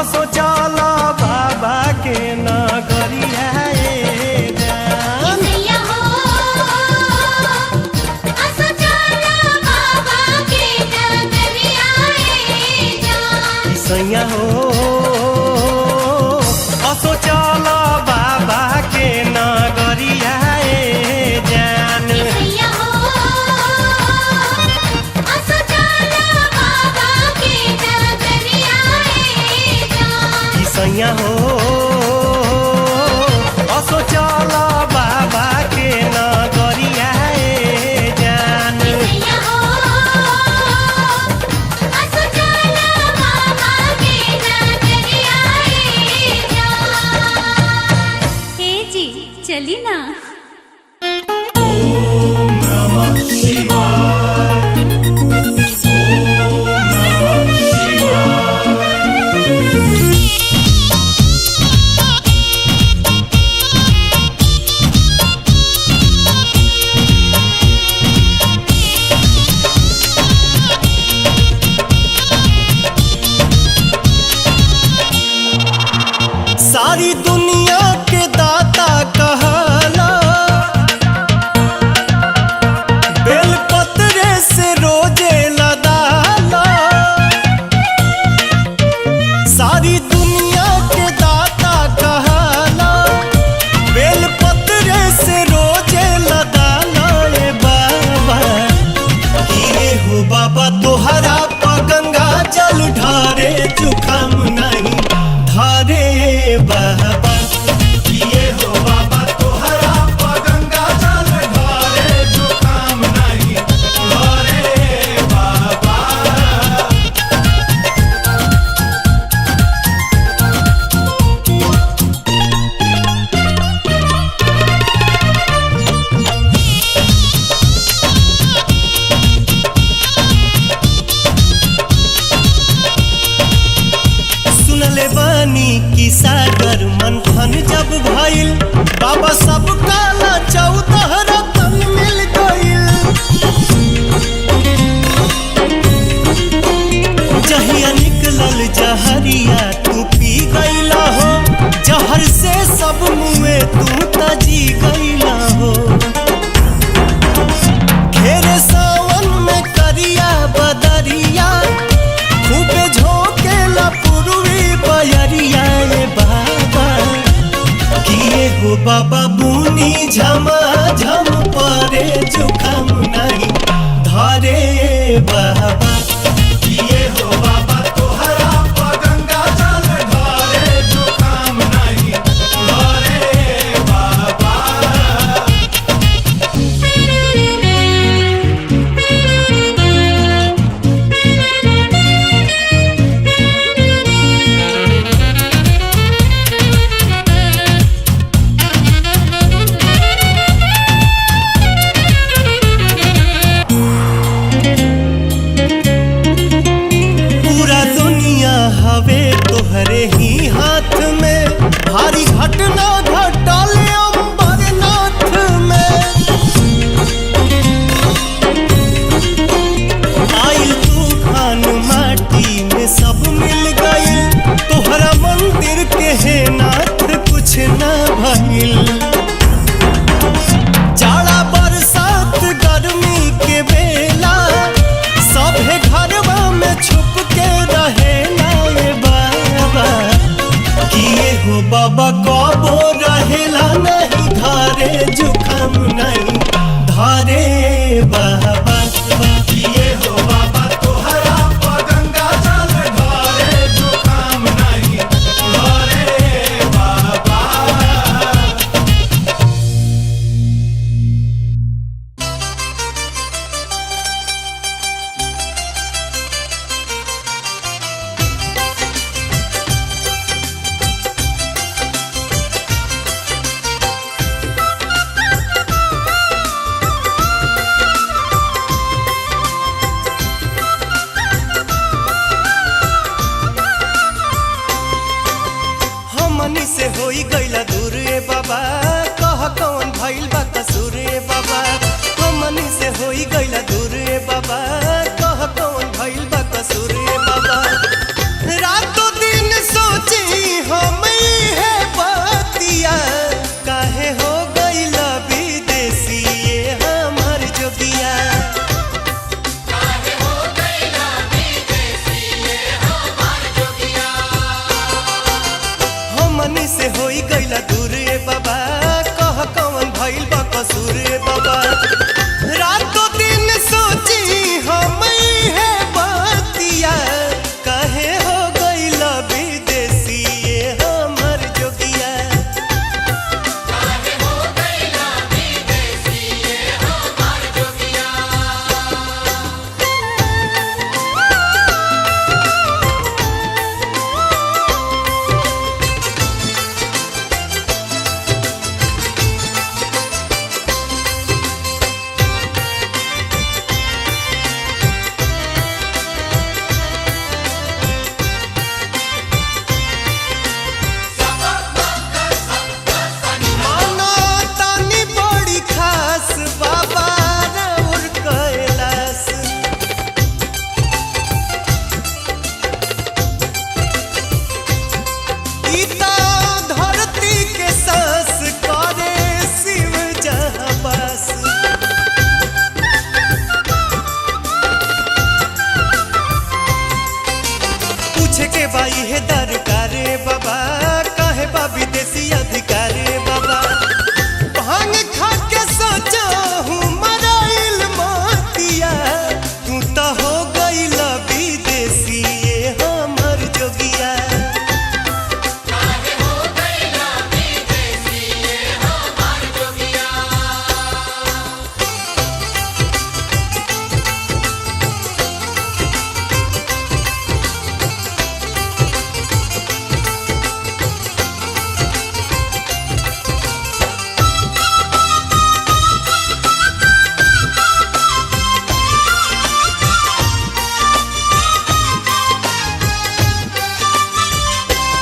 असो चला बाबा के नगरिया जान सैया हो असो चला बाबा के नगरिया जान सैया हो असो चला बाबा के नगरिया जान सैया हो असो चला बाबा के नगरिया जान सैया हो असो चला बाबा के नगरिया जान सैया हो असो चला बाबा के नगरिया सारी दुनिया के दाता कहला, बेलपत्र से रोजे लदाला। सारी दुनिया के दाता कहला, बेलपत्र से रोजे लदाला। ए बाबा किए हो बाबा तोहरा गंगा जल ढारे जुखाम नहीं धारे बाबा। किए हो बाबा तोहरा गंगा जल ढारे जुखाम नहीं धारे बाबा। सुनले बानी की सागर मंथन जब भइल, बाबा सब काला चौदह रतन मिल गइल। जहिया निकलल जहरिया तू पी गइला हो, जहर से सब मुए तू तजी गइला हो। घेरे सावन में करिया बदरिया, खूबे झोंकेला पूर्वी बयरिया। ए बाबा किए हो बाबा बुनी झमा झम परे जुखाम नहीं धारे बाबा। किए हो बाबा तोहरा गंगा जल ढारे जुखाम नहीं धारे बाबा। पूरा दुनिया हवे तोहरे ही हाथ में, भारी घटना घटल अम्बरनाथ में। आइल तूफान माटी में सब मिल गइल, तोहरा मंदिर के हे नाथ कुछ ना भइल। जाड़ा बरसात गर्मी के बेला, सभे घरवा में छुप के रहे ना। ए बाबा किए हो बाबा कबो रहेला नहीं धारे जुखाम नहीं धारे बाबा। किए हो बाबा तोहरा गंगा जल ढारे जुखाम नहीं धारे बाबा। हमनी से होई गइला दूर ए बाबा, कह कौन भइल बा कसूर ए बाबा। हमनी से होई गइला दूर ए बाबा, कह कौन भइल बा कसूर ए बाबा। रातों दिन सोची हम है बतिया, काहे हो गइला विदेशी ये हमर जोगिया। हमनी से होई गइला दूर ए बाबा, कह कौन भइल बा कसूर ए बाबा। रातों दिन सोची हम है बतिया, काहे हो गइला विदेशी ये हमर जोगिया। पूछे के बाई है दरकार बाबा काहे बा विदेशी अधिकार बाबा भांग खा के सोचा हूँ मराइल मोतिया तू तो हो गईल विदेशी ये हमर जोगिया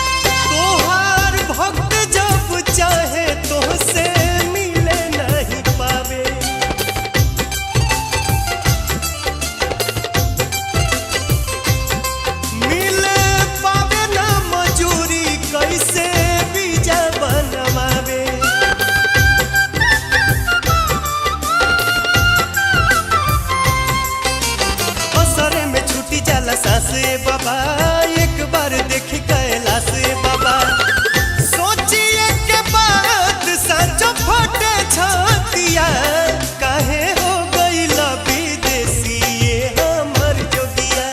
तोहार भक्त जब चाहे तोहसे मिले नहीं पावे मिले पावे ना मजूरी कैसे बीजा बनवावे असरे में छूटी जाला सांस बाबा एक बार देखी कैलाश बाबा सोचिए के बात सचो फटे छतिया काहे हो गईल विदेशी ये हमर जोगिया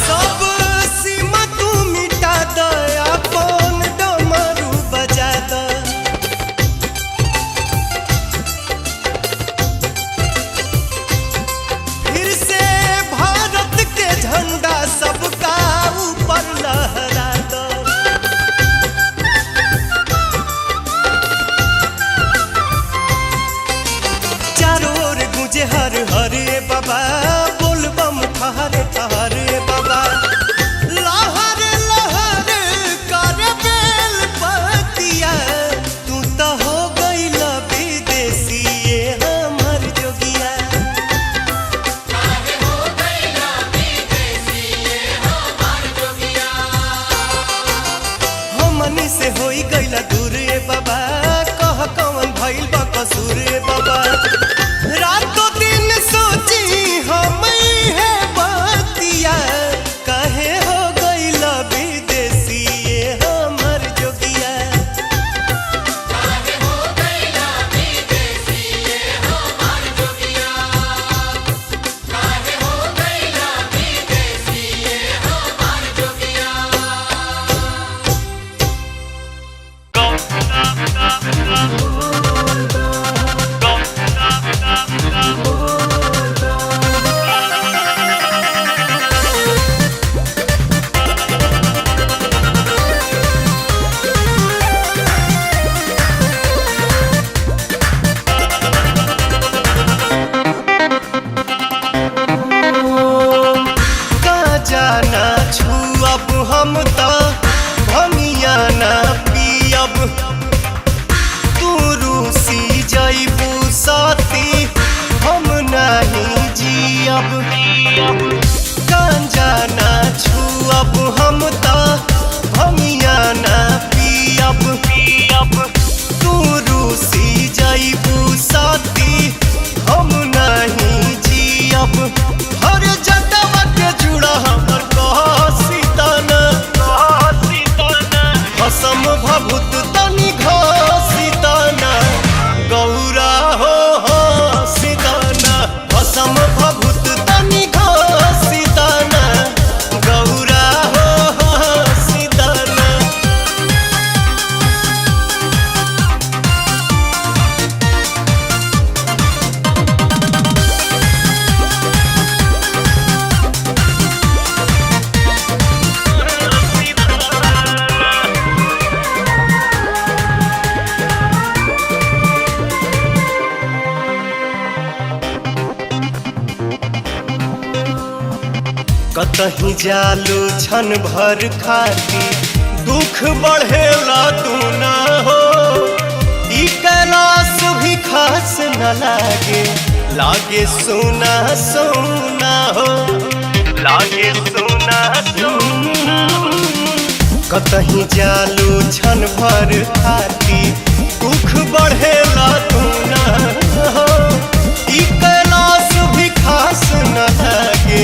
सब सीमा तू मिटा द अपन डमरू बजा द फिर से भारत के झंडा सबका ऊपर लहरा द चारों ओर गूंजे हर हरे बाबा बोल बम ठहरे ठहरे बाबा लहर लहर कर बेल पतिया तू तो हो गईल विदेशी ये हमर जोगिया हमनी से होई गईला दूर ए बाबा कह कौन भइल बा कसूर ए बाबा रातों दिन सोची हम है बतिया काहे हो गईल विदेशी ये हमर जोगिया जाना छुअब हम तो भंगिया ना पियब तू रूसी जइबू साथी हम नहीं जियब गांजा ना छुअब हम तो भंगिया ना पियब तू रूसी जइबू साथी हम नहीं जियब हर जटवा के जुड़ा हमर कहसीताना भसम भभूत तनि घसीताना गौरा हो सीताना भसम भभूत तनि घसीताना गौरा कतही जालू छन भर खाती दुख बढ़ेला तू ना हो। ई कैलाश भी खास न लागे, लागे सोना सोना हो, लागे सोना सोना। कतही जालू छन भर खाती दुख बढ़ेला तू ना हो। ई कैलाश भी खास न लागे,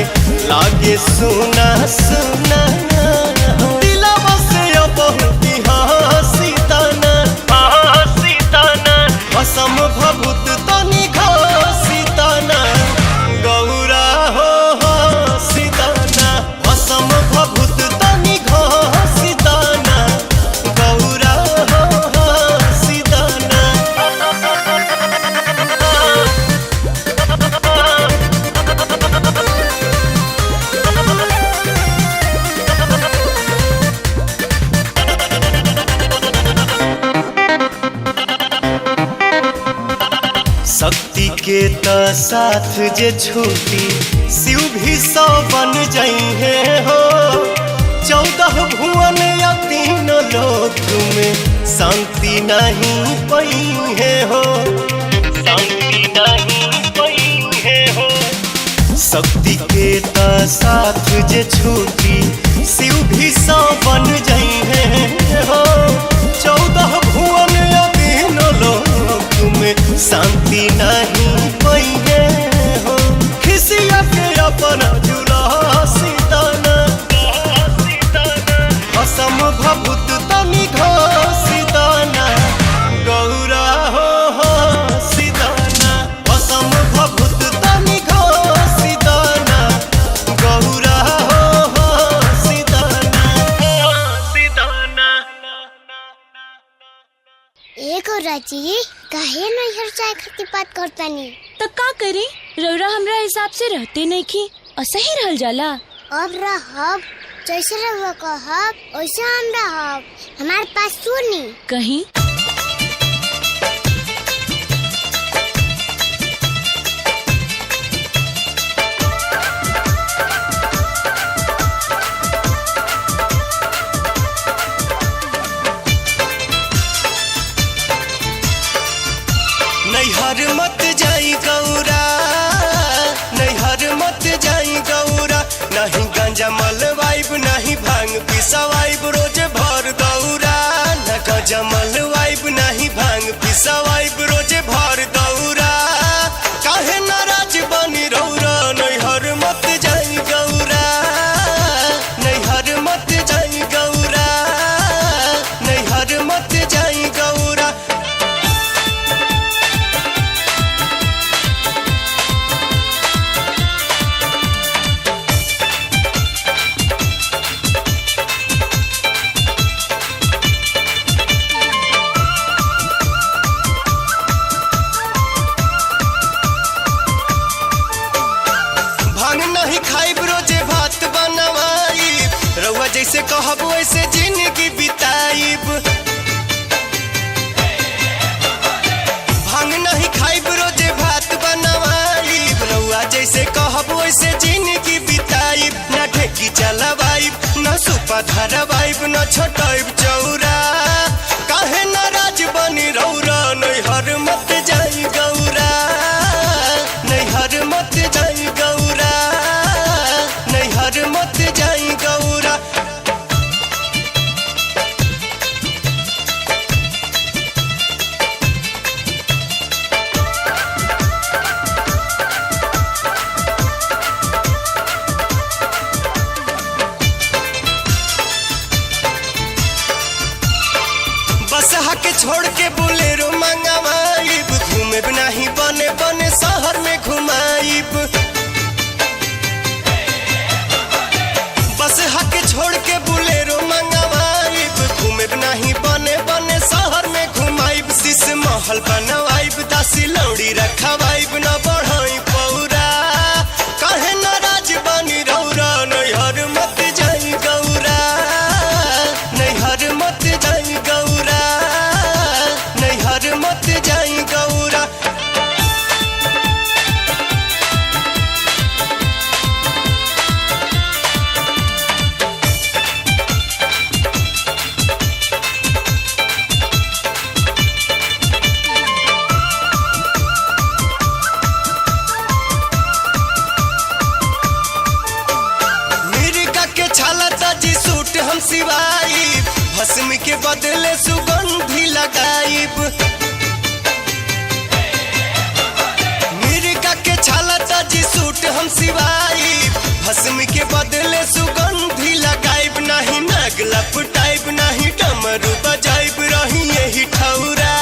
लागे सोना सोना। दिलवा से बहुत हंसी ताना, हंसी ताना। असम भभूत तनी घसी ताना, गौरा हो हंसी ताना। असम भभूत तनी घसी ताना, गौरा हो हंसी ताना। शक्ति के त साथ जे छूटी शिव भी 100 बन जाइए हो। 14 भुवन या 3 लोक में शांति नहीं पाइए हो, शांति नहीं पाइए हो। शक्ति के त साथ जे छूटी शिव भी 100 बन जाइए हो। 14 भुवन या 3 लोक में शांति नहीं पाइए हो। खिसिया के अपना झूला सीताना, असम भभूत तनी घसीताना, गौरा हो सीताना। असम भभूत तनी घसीताना, गौरा हो सीताना, सीताना। एक और राजी काहे नैहर चाय खाती बात करतानी? तो का करी, रौरा हमरा हिसाब से रहते नहीं की, असही रहल जाला। अब रहब जैसे रहुआ कहब वैसे हम रहब। हमारे पास सुनी कहीं नैहर मत जाई गौरा, नैहर मत जाई गौरा। नहीं गांजा मलवाइब, नहीं भांग पिसवाइब, रोज भर दौरा। न गांजा मलवाइब, नहीं भांग पिसवाइब, रोज भर दौरा। काहे नाराज बनी रौरा, नैहर मत जाई गौरा, नैहर मत जाई गौरा, नैहर मत जाई गौरा। जैसे कहब वैसे जिंदगी बिताइब। भांग नहीं खाइब, रोजे भात बनवाइब। रउआ जैसे कहब वैसे जिंदगी बिताइब। न ढेकी चलवाइब, न सुपा धरवाइब, न छोटाइब चौरा। काहे नाराज बनी रौरा, नैहर मत जाई गौरा, नैहर मत जाई गौरा, नैहर मत जाई गौरा। बसहा के छोड़ के बोलेरो मंगवाइब। घूमे नहीं बने बने शहर में घुमाइब। बसहा के छोड़ के बोलेरो मंगवाइब। घूमे नहीं बने बने शहर में घुमाइब। शीश महल बनवाइब, दासी लौड़ी रखवाइब, न बढ़ाई पौरा। काहे नाराज बनी रौरा, नैहर मत जाई गौरा, नैहर मत जाई गौरा, नैहर मत जाई गौरा। हम सिवाइब, भस्म के बदले सुगंधी लगाइब। मिर्गा के छाला ताजी सूट हम सिवाइब, भस्म के बदले सुगंधी लगाइब। नहीं नाग लपटाइब, नहीं डमरू बजाइब, रही यही ठौरा।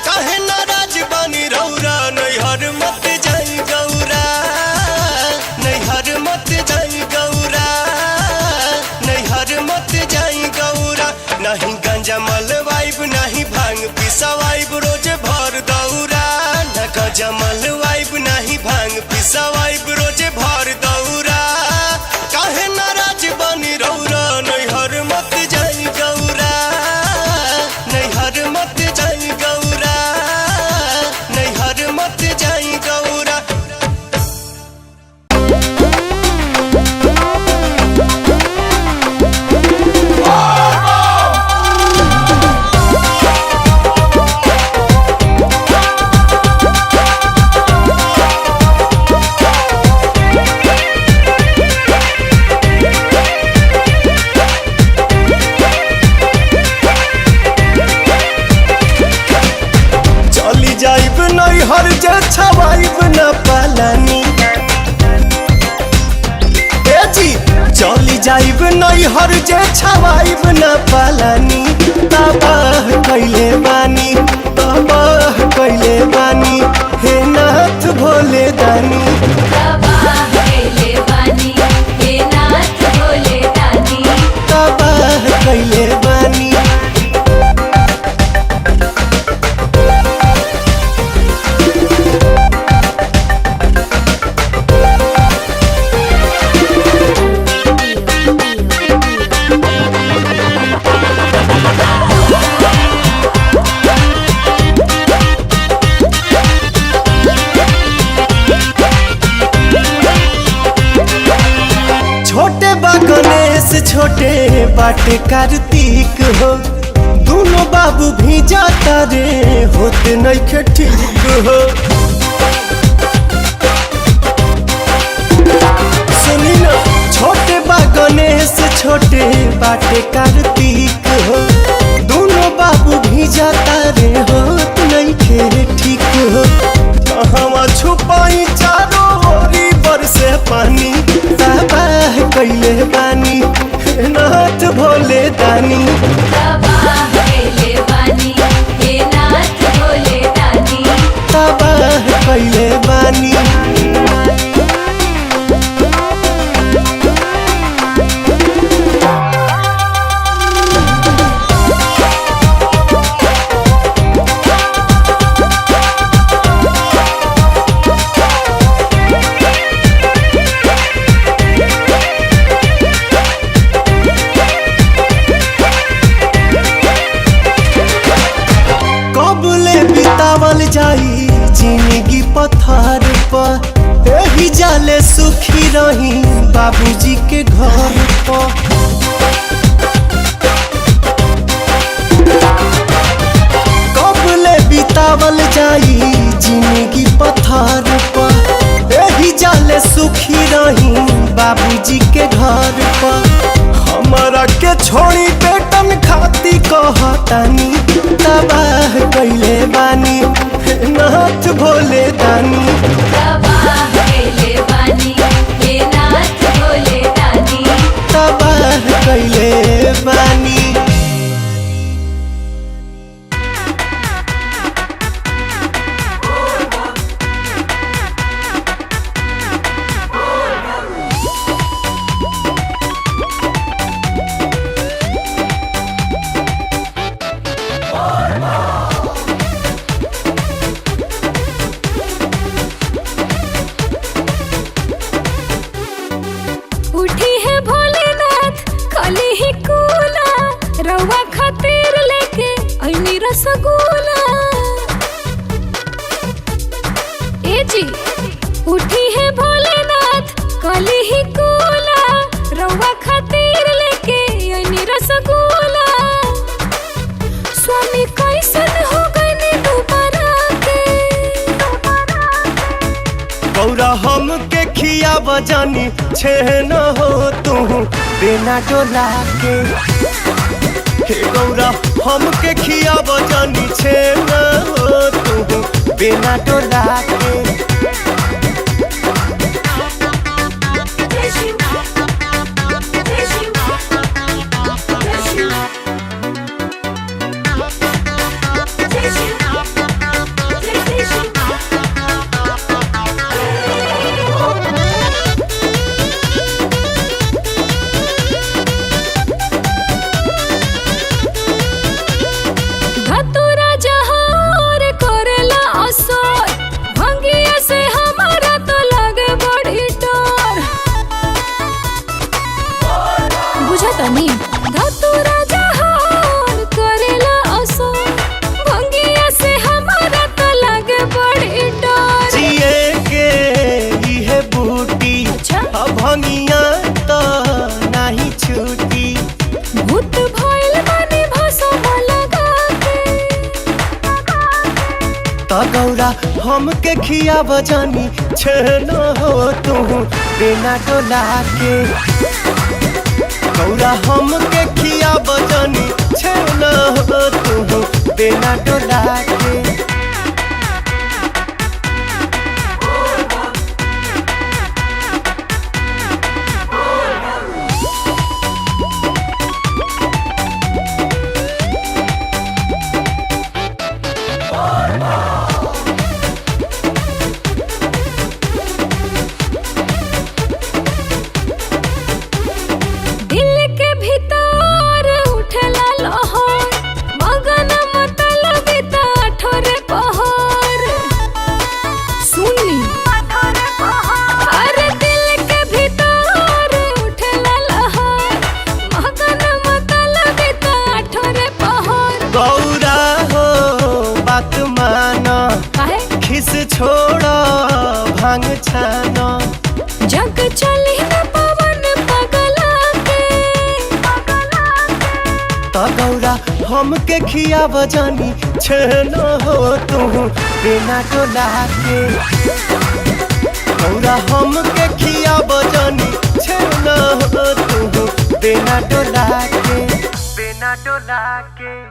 काहे नाराज बनी रौरा, नैहर मत जाई गौरा, नैहर मत जाई गौरा, नैहर मत जाई गौरा। नहीं गंजा मलवाइब, नहीं भांग पिसवाइब, रोज भर दौरा। न गंजा मलवाइब, नहीं भांग पिसवाइब, रोज भर दौरा। काहे नाराज बनी रौरा, नैहर मत जाई गौरा, नैहर मत जाई गौरा, नैहर मत जाई गौरा। चली जाइब नैहर जे छवाइब न पालानी। ए जी चली जाइब नैहर जे छवाइब न पालानी। तबाह कैले बानी, तबाह कैले बानी, हे नाथ भोले दानी। तबाह कैले बानी, हे नाथ भोले दानी। तबाह कैले बानी। छोटे बा गणेश छोटे बाटे कार्तिक हो, दोनों बाबू भी जाता रे होते नइखे ठीक हो। सुनी ना छोटे बा गणेश छोटे बाटे कार्तिक हो, दोनों बाबू भी जाता रे होत नइखे ठीक हो। कहवा छुपाई चारों ओरी बरसे पानी। तबाह कैले बानी, हे नाथ भोले दानी। तबाह कैले बानी, हे नाथ भोले दानी। तबाह कैले बानी। कबले बितावल जाई जिंदगी पत्थर पर, एही जाले सुखी रही बाबूजी के घर पर। कबले बितावल जाई जिंदगी पत्थर पर, एही जाले सुखी रही बाबूजी के घर पर। हमारा के छोड़ी बेटन खाती कहतानी। तबाह कैले बानी, हे नाथ भोले दानी। तबाह कैले बानी, हे नाथ भोले दानी। तबाह कैले बानी। उठी है भोलेनाथ खाली ही कूला, रवा खातिर लेके ऐनी रसगुल्ला। ए जी उठी है भोलेनाथ खाली ही कूला, रवा खातिर लेके ऐनी रसगुल्ला। स्वामी कैसन हो गए दोबारा के। गौरा हम के खी खिया बजानी छेन हो तू बिना डोला के। हे गौरा हमके खिया बजानी छेन हो तू बिना डोला के। भंगिया तो नहीं छूटी भूत भइल बानी भसम लगा के। तो गौरा हमके खिया बजानी छेन हो तू बिना डोला के। गौरा हमके खिया बजानी छेन हो तू बिना डोला के। खिस छोड़ा भांग छाना जग चली न पवन पगला के। तो गौरा हमके खिया बजानी छेन हो तू बिना डोला के। गौरा हमके खिया बजानी छेन हो तू बिना डोला के। बिना डोला के।